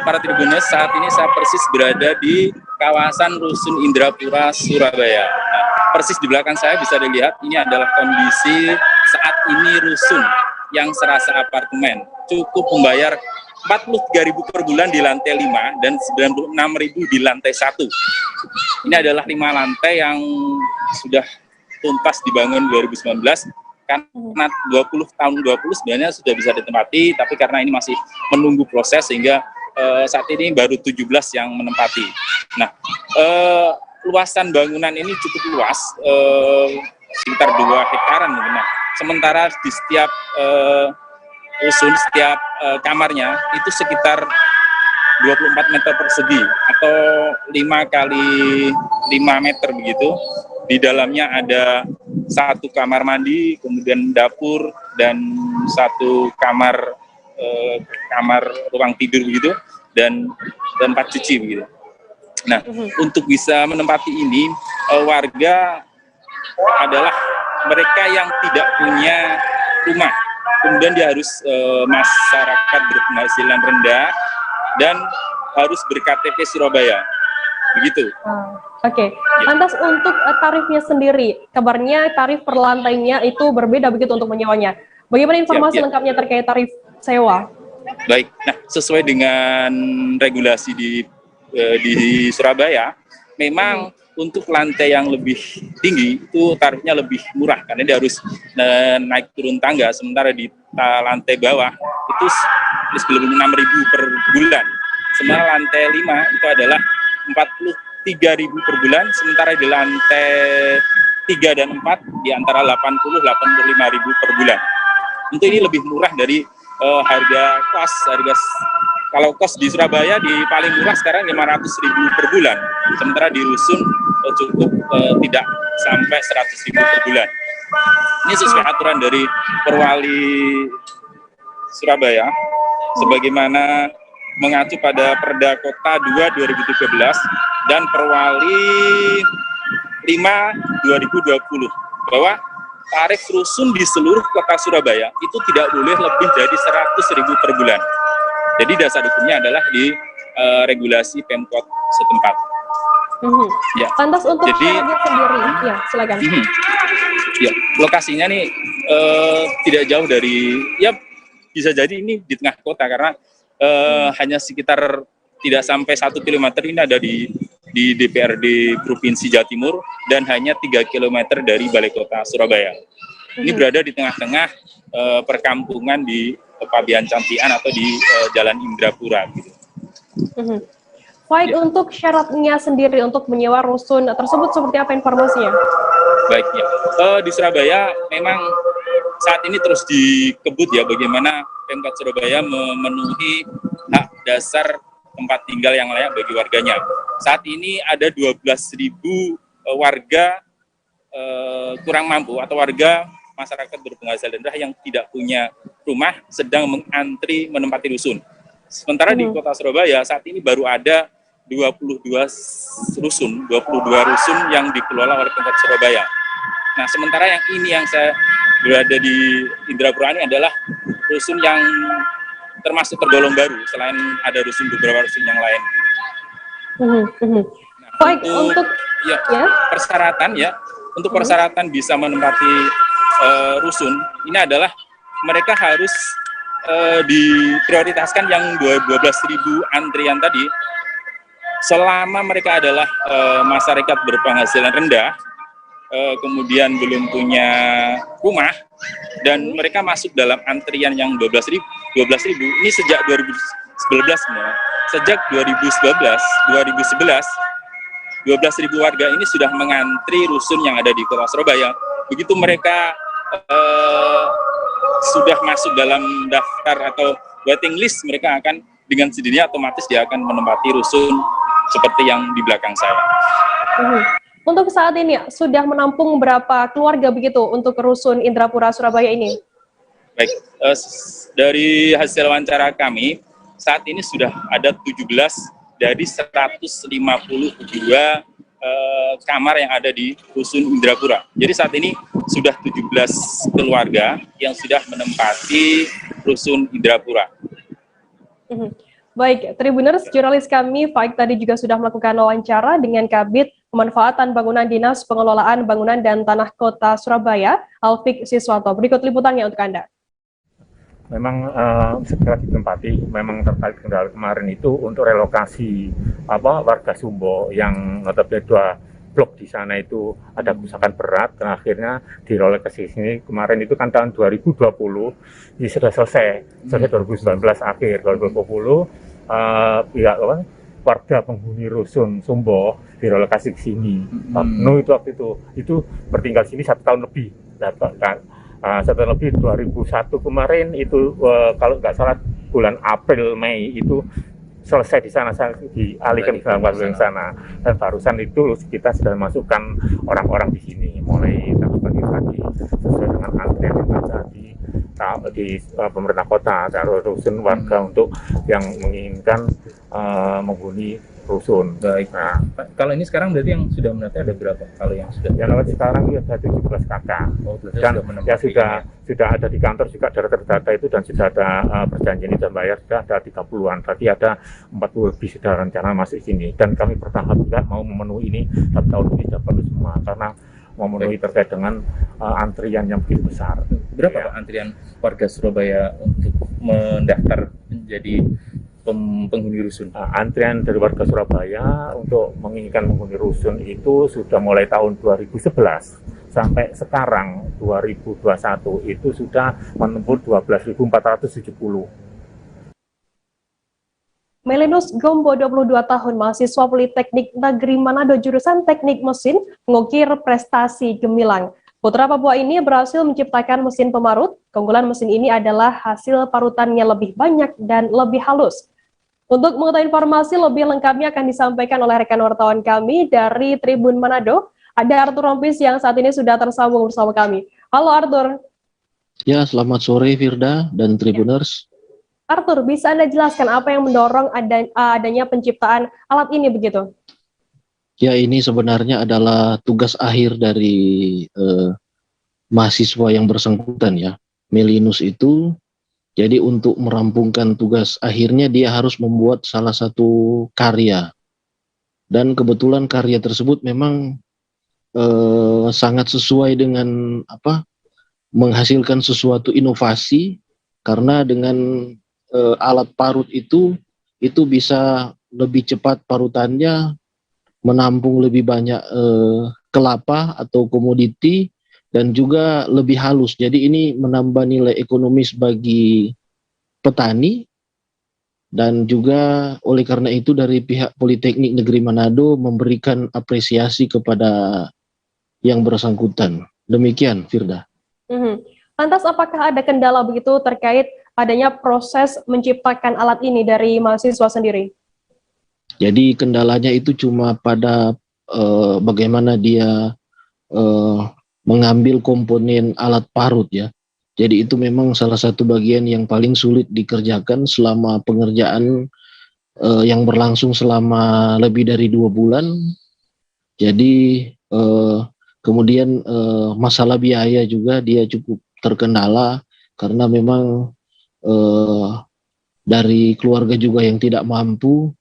para Tribuners, saat ini saya persis berada di kawasan Rusun Indrapura, Surabaya. Nah, persis di belakang saya bisa dilihat, ini adalah kondisi saat ini rusun yang serasa apartemen. Cukup membayar Rp43.000 per bulan di lantai 5 dan Rp96.000 di lantai 1. Ini adalah 5 lantai yang sudah tuntas dibangun 2019, karena tahun 20 sebenarnya sudah bisa ditempati, tapi karena ini masih menunggu proses sehingga saat ini baru 17 yang menempati. Nah, luasan bangunan ini cukup luas, sekitar 2 hektaran mungkin. Nah, sementara di setiap rusun, setiap kamarnya itu sekitar 24 meter persegi atau 5 kali 5 meter begitu. Di dalamnya ada 1 kamar mandi, kemudian dapur, dan 1 kamar ruang tidur begitu, dan tempat cuci begitu. Nah, untuk bisa menempati ini, warga adalah mereka yang tidak punya rumah, kemudian dia harus masyarakat berpenghasilan rendah dan harus ber-KTP Surabaya, begitu. Oke. Lantas untuk tarifnya sendiri, kabarnya tarif per lantainya itu berbeda begitu untuk menyewanya. Bagaimana informasi lengkapnya terkait tarif sewa? Baik, nah sesuai dengan regulasi di Surabaya, memang untuk lantai yang lebih tinggi itu tarifnya lebih murah karena dia harus naik turun tangga, sementara di lantai bawah itu sebelum 6.000 per bulan. Sementara lantai 5 itu adalah 43.000 per bulan, sementara di lantai 3 dan 4 di antara 80-85.000 per bulan. Untuk ini lebih murah dari harga kos. Kalau kos di Surabaya di paling murah sekarang 500.000 per bulan, sementara di rusun cukup tidak sampai 100.000 per bulan. Ini sesuai aturan dari Perwali Surabaya, sebagaimana mengacu pada Perda Kota 2 2013 dan Perwali 5 2020, bahwa tarif rusun di seluruh kota Surabaya itu tidak boleh lebih dari 100.000 per bulan. Jadi dasar hukumnya adalah di regulasi Pemkot setempat. Ya. Lantas untuk syaratnya sendiri, ya silakan. Ya, lokasinya nih tidak jauh dari, ya bisa jadi ini di tengah kota karena hanya sekitar tidak sampai 1 kilometer ini ada di DPRD Provinsi Jawa Timur dan hanya 3 kilometer dari Balai Kota Surabaya. Ini berada di tengah-tengah perkampungan di Pabian Campian atau di Jalan Indrapura. Gitu. Baik, untuk syaratnya sendiri untuk menyewa rusun tersebut seperti apa informasinya? Baik ya, di Surabaya memang saat ini terus dikebut ya bagaimana Pemkot Surabaya memenuhi hak dasar tempat tinggal yang layak bagi warganya. Saat ini ada 12.000 warga kurang mampu atau warga masyarakat berpenghasilan rendah yang tidak punya rumah sedang mengantri menempati rusun. Sementara di Kota Surabaya saat ini baru ada 22 rusun yang dikelola oleh Pemkot Surabaya. Nah, sementara yang ini yang saya berada di Indrapura ini adalah rusun yang termasuk tergolong baru, selain ada beberapa rusun yang lain. Nah, baik, untuk persyaratan ya, untuk persyaratan bisa menempati rusun ini adalah mereka harus diprioritaskan yang 12.000 antrian tadi selama mereka adalah masyarakat berpenghasilan rendah, kemudian belum punya rumah dan mereka masuk dalam antrian yang 12.000 ini sejak 2011 sebenarnya. Sejak 2011 12.000 warga ini sudah mengantri rusun yang ada di Kota Surabaya. Begitu mereka sudah masuk dalam daftar atau waiting list, mereka akan dengan sendirinya otomatis dia akan menempati rusun seperti yang di belakang saya. Untuk saat ini sudah menampung berapa keluarga begitu untuk rusun Indrapura Surabaya ini? Baik, dari hasil wawancara kami saat ini sudah ada 17 dari 152 kamar yang ada di rusun Indrapura. Jadi saat ini sudah 17 keluarga yang sudah menempati rusun Indrapura. Baik, Tribuners, jurnalis kami Faik tadi juga sudah melakukan wawancara dengan Kabid Pemanfaatan Bangunan Dinas Pengelolaan Bangunan dan Tanah Kota Surabaya, Alfik Siswanto. Berikut liputannya untuk Anda. Memang segera ditempati, memang terkait kendala kemarin itu untuk relokasi warga Sumbo yang notabene blok di sana itu ada kerusakan berat, dan akhirnya direlokasi ke sini. Kemarin itu kan tahun 2020 ini sudah selesai 2019 akhir 2020 pihak warga penghuni rusun Sumbo direlokasi ke sini. Penuh itu waktu itu bertinggal sini 1 tahun lebih. 1 tahun lebih 2001 kemarin itu kalau nggak salah bulan April Mei itu selesai di sana, dialihkan ke dalam warga yang sana, dan barusan itu kita sudah masukkan orang-orang di sini mulai pagi-pagi sesuai dengan antrian yang ada di pemerintah kota, taruh rusun warga untuk yang menginginkan menghuni rusun. Baik. Nah, kalau ini sekarang berarti yang sudah menata ada berapa? Kalau yang sudah sekarang ada 17 kakak. Dan yang sudah ada di kantor juga terdata itu, dan sudah ada perjanjian dan bayar sudah ada 30-an. Berarti ada 40 lebih sudah rencana masuk sini. Dan kami bertahap juga mau memenuhi ini 1 tahun ini sudah penuh semua karena memenuhi terkait dengan antrian yang begitu besar. Berapa Pak antrian warga Surabaya untuk mendaftar menjadi penghuni rusun? Antrian dari warga Surabaya untuk menginginkan menghuni rusun itu sudah mulai tahun 2011 sampai sekarang 2021 itu sudah menembus 12.470. Melinus Gombo, 22 tahun, mahasiswa Politeknik Negeri Manado jurusan Teknik Mesin, mengukir prestasi gemilang. Putra Papua ini berhasil menciptakan mesin pemarut. Keunggulan mesin ini adalah hasil parutannya lebih banyak dan lebih halus. Untuk mengetahui informasi lebih lengkapnya akan disampaikan oleh rekan wartawan kami dari Tribun Manado. Ada Arthur Rompis yang saat ini sudah tersambung bersama kami. Halo Arthur. Ya, selamat sore Firda dan Tribuners. Arthur, bisa Anda jelaskan apa yang mendorong adanya penciptaan alat ini begitu? Ya, ini sebenarnya adalah tugas akhir dari mahasiswa yang bersangkutan ya. Melinus itu, jadi untuk merampungkan tugas akhirnya dia harus membuat salah satu karya. Dan kebetulan karya tersebut memang sangat sesuai dengan menghasilkan sesuatu inovasi, karena dengan alat parut itu bisa lebih cepat parutannya, menampung lebih banyak kelapa atau komoditi, dan juga lebih halus. Jadi ini menambah nilai ekonomis bagi petani, dan juga oleh karena itu dari pihak Politeknik Negeri Manado memberikan apresiasi kepada yang bersangkutan. Demikian, Firda. Lantas apakah ada kendala begitu terkait adanya proses menciptakan alat ini dari mahasiswa sendiri? Jadi kendalanya itu cuma pada bagaimana dia mengambil komponen alat parut ya. Jadi itu memang salah satu bagian yang paling sulit dikerjakan selama pengerjaan yang berlangsung selama lebih dari 2 bulan. Jadi kemudian masalah biaya juga dia cukup terkendala, karena memang dari keluarga juga yang tidak mampu,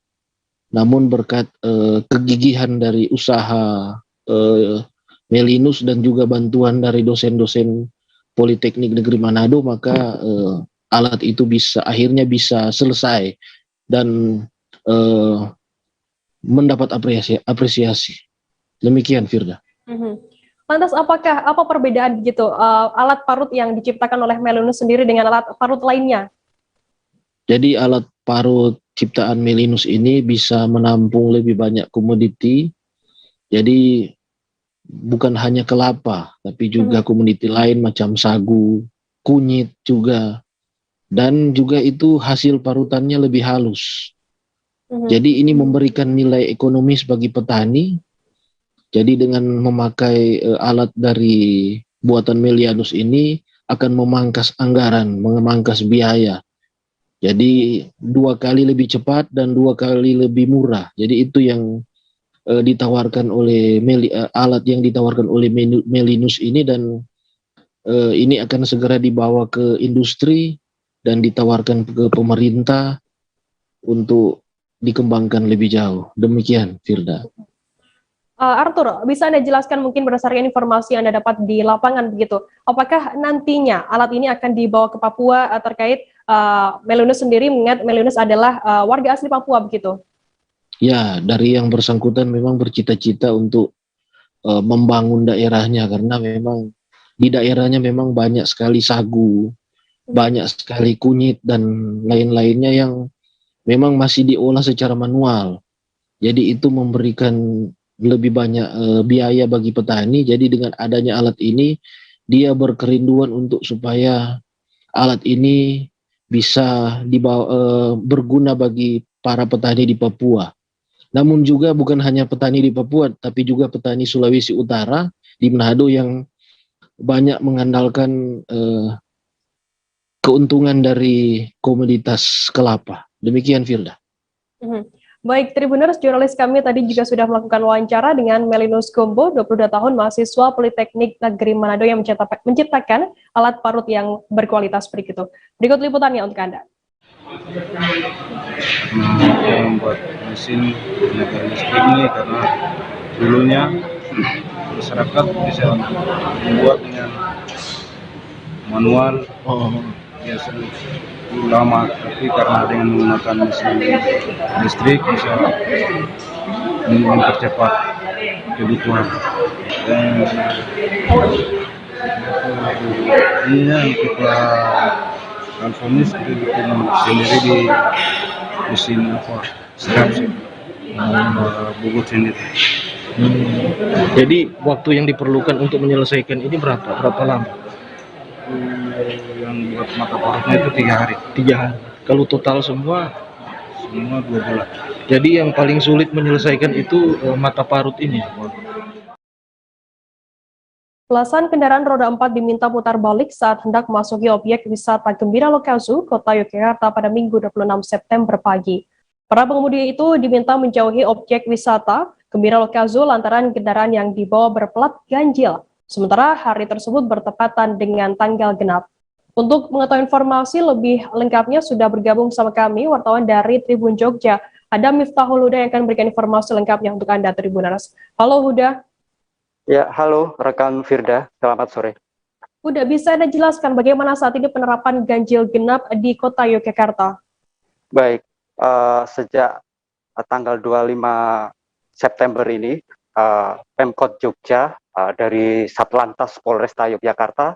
namun berkat kegigihan dari usaha Melinus dan juga bantuan dari dosen-dosen Politeknik Negeri Manado, maka alat itu akhirnya bisa selesai dan mendapat apresiasi. Demikian, Firda. Lantas apa perbedaan begitu alat parut yang diciptakan oleh Melinus sendiri dengan alat parut lainnya? Jadi alat parut ciptaan Melinus ini bisa menampung lebih banyak komoditi. Jadi bukan hanya kelapa, tapi juga komoditi lain macam sagu, kunyit juga. Dan juga itu hasil parutannya lebih halus. Jadi ini memberikan nilai ekonomis bagi petani. Jadi dengan memakai alat dari buatan Melinus ini akan memangkas anggaran, memangkas biaya. Jadi 2 kali lebih cepat dan 2 kali lebih murah. Jadi itu yang ditawarkan oleh alat yang ditawarkan oleh Melinus ini, dan ini akan segera dibawa ke industri dan ditawarkan ke pemerintah untuk dikembangkan lebih jauh. Demikian, Firda. Arthur, bisa Anda jelaskan mungkin berdasarkan informasi yang Anda dapat di lapangan begitu, apakah nantinya alat ini akan dibawa ke Papua terkait Melinus sendiri, mengingat Melinus adalah warga asli Papua begitu? Ya, dari yang bersangkutan memang bercita-cita untuk membangun daerahnya, karena memang di daerahnya memang banyak sekali sagu, banyak sekali kunyit dan lain-lainnya yang memang masih diolah secara manual. Jadi itu memberikan lebih banyak biaya bagi petani. Jadi dengan adanya alat ini, dia berkerinduan untuk supaya alat ini bisa berguna bagi para petani di Papua. Namun juga bukan hanya petani di Papua, tapi juga petani Sulawesi Utara, di Manado yang banyak mengandalkan keuntungan dari komoditas kelapa. Demikian, Firda. Baik, Tribuners, jurnalis kami tadi juga sudah melakukan wawancara dengan Melinus Gombo, 22 tahun, mahasiswa Politeknik Negeri Manado yang menciptakan alat parut yang berkualitas berikut. Berikut liputannya untuk Anda. Yang membuat mesin tenaga listrik ini karena dulunya masyarakat bisa membuat dengan manual biasa lama, tapi karena dengan menggunakan mesin listrik bisa mempercepat kebutuhan. Dan ini yang kita transformis kita bikin sendiri di mesin serap bubut sendiri. Jadi waktu yang diperlukan untuk menyelesaikan ini berapa lama? Yang buat mata parutnya itu 3 hari. 3 hari. Kalau total semua 2 bulan. Jadi yang paling sulit menyelesaikan itu mata parut ini. Belasan kendaraan roda 4 diminta putar balik saat hendak memasuki objek wisata Gembira Lokazu, Kota Yogyakarta pada Minggu 26 September pagi. Para pengemudi itu diminta menjauhi objek wisata Gembira Lokazu lantaran kendaraan yang dibawa berplat ganjil. Sementara hari tersebut bertepatan dengan tanggal genap. Untuk mengetahui informasi lebih lengkapnya sudah bergabung sama kami wartawan dari Tribun Jogja. Ada Miftahul Huda yang akan memberikan informasi lengkapnya untuk Anda Tribuners. Halo Huda. Ya, halo rekan Firda, selamat sore. Huda, bisa Anda jelaskan bagaimana saat ini penerapan ganjil genap di Kota Yogyakarta? Baik, sejak tanggal 25 September ini, Pemkot Jogja dari Satlantas Polresta Yogyakarta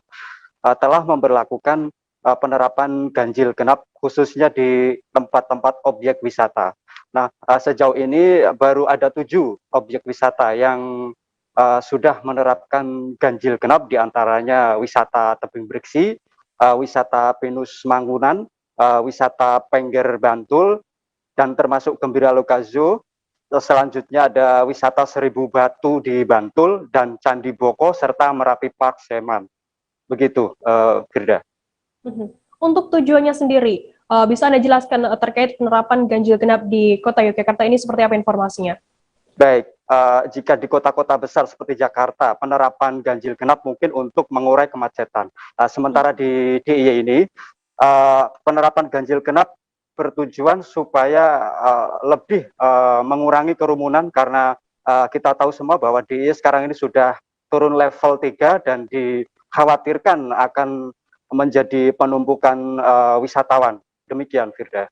telah memberlakukan penerapan ganjil genap khususnya di tempat-tempat objek wisata. Nah, sejauh ini baru ada 7 objek wisata yang sudah menerapkan ganjil genap, diantaranya wisata Tebing Breksi, wisata Pinus Mangunan, wisata Pengger Bantul, dan termasuk Gembira Lokazu. Selanjutnya ada wisata Seribu Batu di Bantul dan Candi Boko serta Merapi Park Seman. Begitu, Firda. Untuk tujuannya sendiri, bisa Anda jelaskan terkait penerapan ganjil genap di Kota Yogyakarta ini seperti apa informasinya? Baik, jika di kota-kota besar seperti Jakarta, penerapan ganjil genap mungkin untuk mengurai kemacetan. Sementara di DIY ini, penerapan ganjil genap bertujuan supaya lebih mengurangi kerumunan karena kita tahu semua bahwa DIY sekarang ini sudah turun level 3 dan dikhawatirkan akan menjadi penumpukan wisatawan. Demikian, Firda.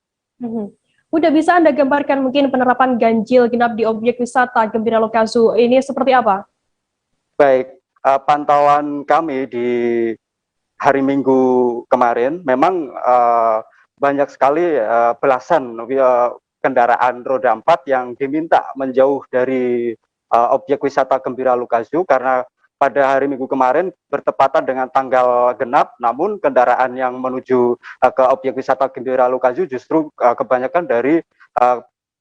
Udah bisa Anda gambarkan mungkin penerapan ganjil genap di objek wisata Gembira Lokazu ini seperti apa? Baik, pantauan kami di hari Minggu kemarin memang banyak sekali belasan kendaraan roda 4 yang diminta menjauh dari objek wisata Gembira Lokazu karena pada hari Minggu kemarin bertepatan dengan tanggal genap, namun kendaraan yang menuju ke objek wisata Gembira Lokazu justru kebanyakan dari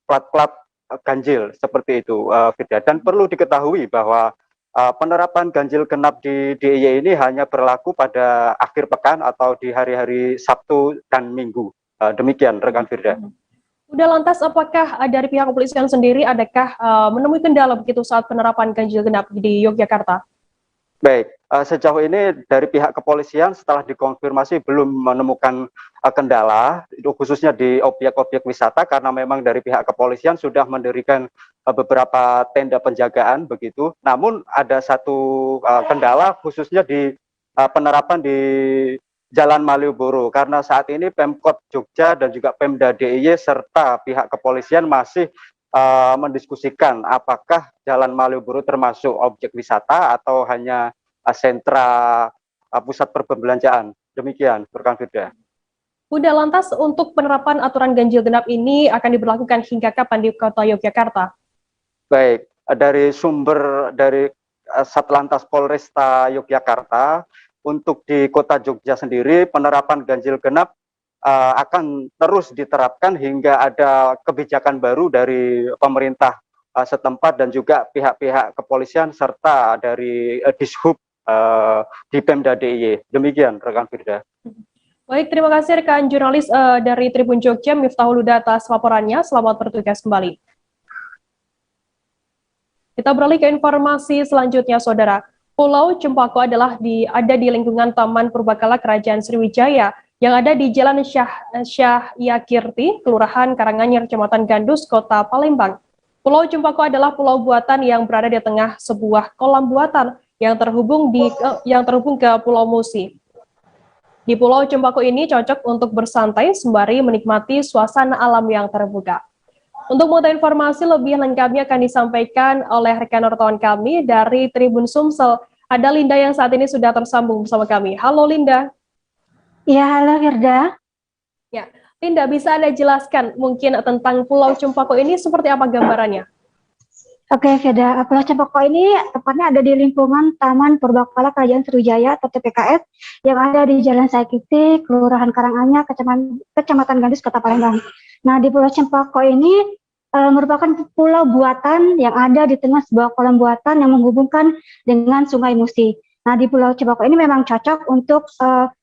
plat-plat ganjil seperti itu, Firda. Dan perlu diketahui bahwa penerapan ganjil genap di DIY ini hanya berlaku pada akhir pekan atau di hari-hari Sabtu dan Minggu. Demikian, rekan Firda. Udah lantas, apakah dari pihak kepolisian sendiri adakah menemui kendala begitu saat penerapan ganjil genap di Yogyakarta? Baik, sejauh ini dari pihak kepolisian setelah dikonfirmasi belum menemukan kendala, khususnya di objek-objek wisata, karena memang dari pihak kepolisian sudah mendirikan beberapa tenda penjagaan begitu. Namun ada satu kendala khususnya di penerapan di Jalan Malioboro, karena saat ini Pemkot Jogja dan juga Pemda DIY serta pihak kepolisian masih mendiskusikan apakah Jalan Malioboro termasuk objek wisata atau hanya sentra pusat perbelanjaan. Demikian, rekan Firda. Udah, lantas untuk penerapan aturan ganjil genap ini akan diberlakukan hingga kapan di Kota Yogyakarta? Baik, dari Satlantas Polresta Yogyakarta, untuk di Kota Jogja sendiri penerapan ganjil genap akan terus diterapkan hingga ada kebijakan baru dari pemerintah setempat dan juga pihak-pihak kepolisian serta dari Dishub di Pemda DIY. Demikian, rekan Firda. Baik, terima kasih rekan jurnalis dari Tribun Jogja, Miftahul Huda atas laporannya. Selamat bertugas kembali. Kita beralih ke informasi selanjutnya, Saudara. Pulau Cempaka ada di lingkungan Taman Purbakala Kerajaan Sriwijaya yang ada di Jalan Syah Yakirti, Kelurahan Karanganyar, Kecamatan Gandus, Kota Palembang. Pulau Cempaka adalah pulau buatan yang berada di tengah sebuah kolam buatan yang terhubung ke Pulau Musi. Di Pulau Cempaka ini cocok untuk bersantai sembari menikmati suasana alam yang terbuka. Untuk mengetahui informasi lebih lengkapnya akan disampaikan oleh rekan wartawan kami dari Tribun Sumsel. Ada Linda yang saat ini sudah tersambung bersama kami. Halo Linda. Ya, halo Firda. Ya, Linda, bisa Anda jelaskan mungkin tentang Pulau Cempaka ini seperti apa gambarannya? Oke, Firda. Pulau Cempaka ini tepatnya ada di lingkungan Taman Purbakala Kerajaan Sriwijaya atau TPKS yang ada di Jalan Syakiti, Kelurahan Karanganyar, Kecamatan Gandus, Kota Palembang. Nah, di Pulau Cempaka ini merupakan pulau buatan yang ada di tengah sebuah kolam buatan yang menghubungkan dengan Sungai Musi. Nah, di Pulau Cempaka ini memang cocok untuk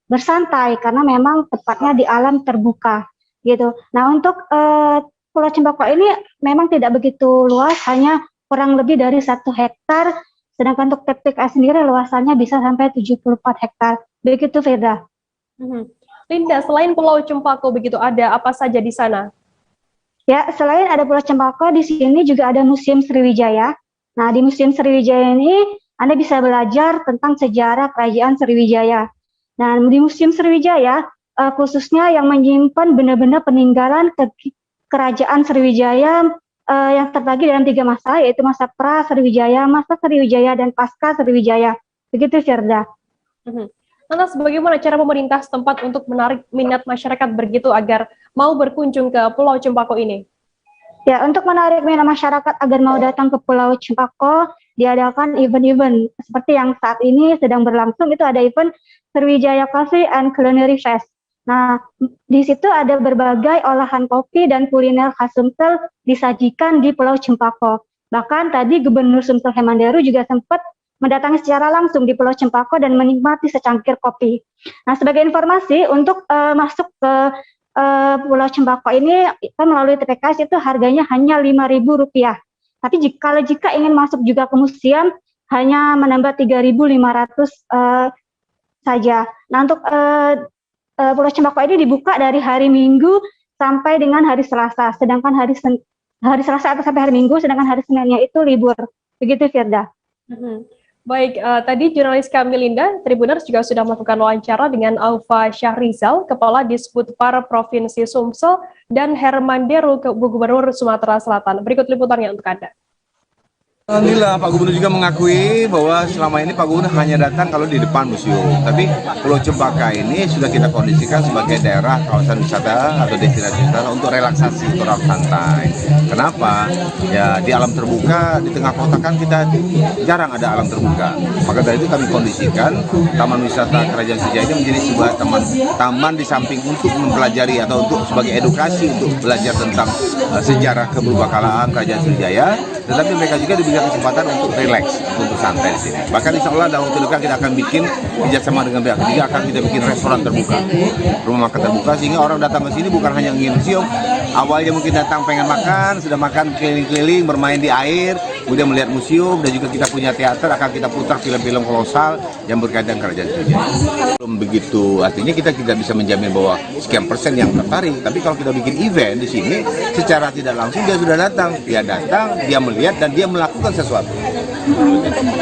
bersantai karena memang tepatnya di alam terbuka, gitu. Nah, untuk Pulau Cempaka ini memang tidak begitu luas, hanya kurang lebih dari 1 hektar, sedangkan untuk TPKS sendiri luasannya bisa sampai 74 hektar. Begitu, Firda. Linda, selain Pulau Cempaka begitu, ada apa saja di sana? Ya, selain ada Pulau Cempaka, di sini juga ada Museum Sriwijaya. Nah, di Museum Sriwijaya ini Anda bisa belajar tentang sejarah Kerajaan Sriwijaya. Nah, di Museum Sriwijaya khususnya yang menyimpan benda-benda peninggalan Kerajaan Sriwijaya yang terbagi dalam 3 masa, yaitu masa pra Sriwijaya, masa Sriwijaya, dan pasca Sriwijaya. Begitu, Firda. Lantas bagaimana cara pemerintah setempat untuk menarik minat masyarakat begitu agar mau berkunjung ke Pulau Cempaka ini? Ya, untuk menarik minat masyarakat agar mau datang ke Pulau Cempaka, diadakan event-event seperti yang saat ini sedang berlangsung. Itu ada event Sriwijaya Coffee and Culinary Fest. Nah, di situ ada berbagai olahan kopi dan kuliner khas Sumsel disajikan di Pulau Cempaka. Bahkan tadi Gubernur Sumsel Hemmanderu juga sempat mendatangi secara langsung di Pulau Cempaka dan menikmati secangkir kopi. Nah, sebagai informasi, untuk masuk ke Pulau Cempaka ini melalui TPKS itu harganya hanya Rp5.000. Tapi jika ingin masuk juga ke museum, hanya menambah 3.500 saja. Nah, untuk Pulau Cempaka ini dibuka dari hari Minggu sampai dengan hari Selasa, sedangkan hari Selasa atau sampai hari Minggu, sedangkan hari Seninnya itu libur. Begitu, Firda. Baik, tadi jurnalis kami Linda, Tribuners juga sudah melakukan wawancara dengan Alfa Syahrizal, Kepala Disbudpar Provinsi Sumsel, dan Hermanderu, Gubernur Sumatera Selatan. Berikut liputannya untuk Anda. Alhamdulillah, Pak Gubernur juga mengakui bahwa selama ini Pak Gubernur hanya datang kalau di depan museum. Tapi Pulau Cempaka ini sudah kita kondisikan sebagai daerah kawasan wisata atau destinasi wisata untuk relaksasi, untuk orang santai. Kenapa? Ya di alam terbuka, di tengah kota kan kita jarang ada alam terbuka. Maka dari itu kami kondisikan Taman Wisata Kerajaan Sriwijaya ini menjadi sebuah taman di samping untuk mempelajari atau untuk sebagai edukasi untuk belajar tentang sejarah keberbakalaan Kerajaan Sriwijaya. Tetapi mereka juga diberikan kesempatan untuk relax, untuk santai di sini. Bahkan insya Allah dalam waktu dekat kita akan bikin kerjasama dengan pihak ketiga, akan kita bikin restoran terbuka, rumah makan terbuka, sehingga orang datang ke sini bukan hanya ingin museum. Awalnya mungkin datang pengen makan, sudah makan keliling-keliling, bermain di air, kemudian melihat museum, dan juga kita punya teater, akan kita putar film-film kolosal yang berkaitan kerajaan Sriwijaya. Belum begitu, artinya kita tidak bisa menjamin bahwa sekian persen yang tertarik, tapi kalau kita bikin event di sini, secara tidak langsung dia sudah datang, dia melihat dan dia melakukan sesuatu.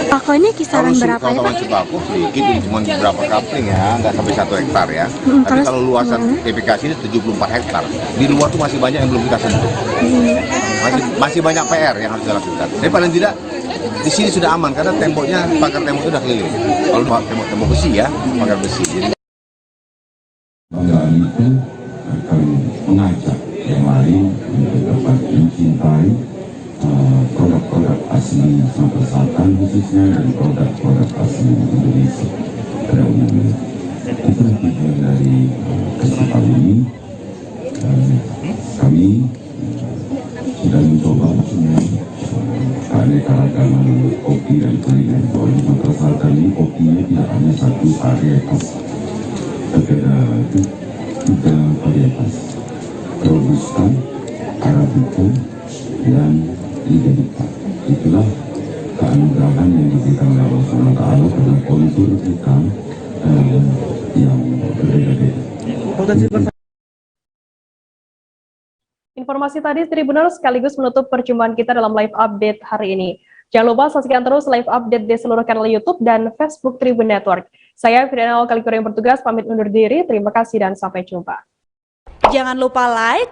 Toko ini kisaran berapa ya, Kalau Pak? taman sembako sedikit, cuma beberapa kapling ya, nggak sampai 1 hektar ya. Tapi kalau luasan TPKS ini 74 hektar. Di luar tuh masih banyak yang belum kita sentuh. Masih banyak PR yang harus kita lakukan. Tapi paling tidak di sini sudah aman karena temboknya, pagar tembok itu sudah keliling. Kalau tembok besi ya, pagar besi. Jadi banggaan itu akan mengajak yang lain untuk dapat mencintai produk-produk asli Sumatera Selatan khususnya dan produk-produk asli Indonesia pada umumnya. Itu tujuan dari festival ini. Kami sudah mencoba semua keanekaragaman kopi dan kuliner. Bahwa di Sumatera Selatan ini kopinya tidak hanya satu varietas, tapi ada 3 varietas: Robusta, Arabica, dan Liberica. Itulah keanugerahan yang diberikan oleh Allah SWT pada kontur hitam yang berbeda-beda. Informasi tadi Tribuners sekaligus menutup perjumpaan kita dalam live update hari ini. Jangan lupa saksikan terus live update di seluruh kanal YouTube dan Facebook Tribun Network. Saya Firdaus Kalikuri yang bertugas pamit undur diri. Terima kasih dan sampai jumpa. Jangan lupa like,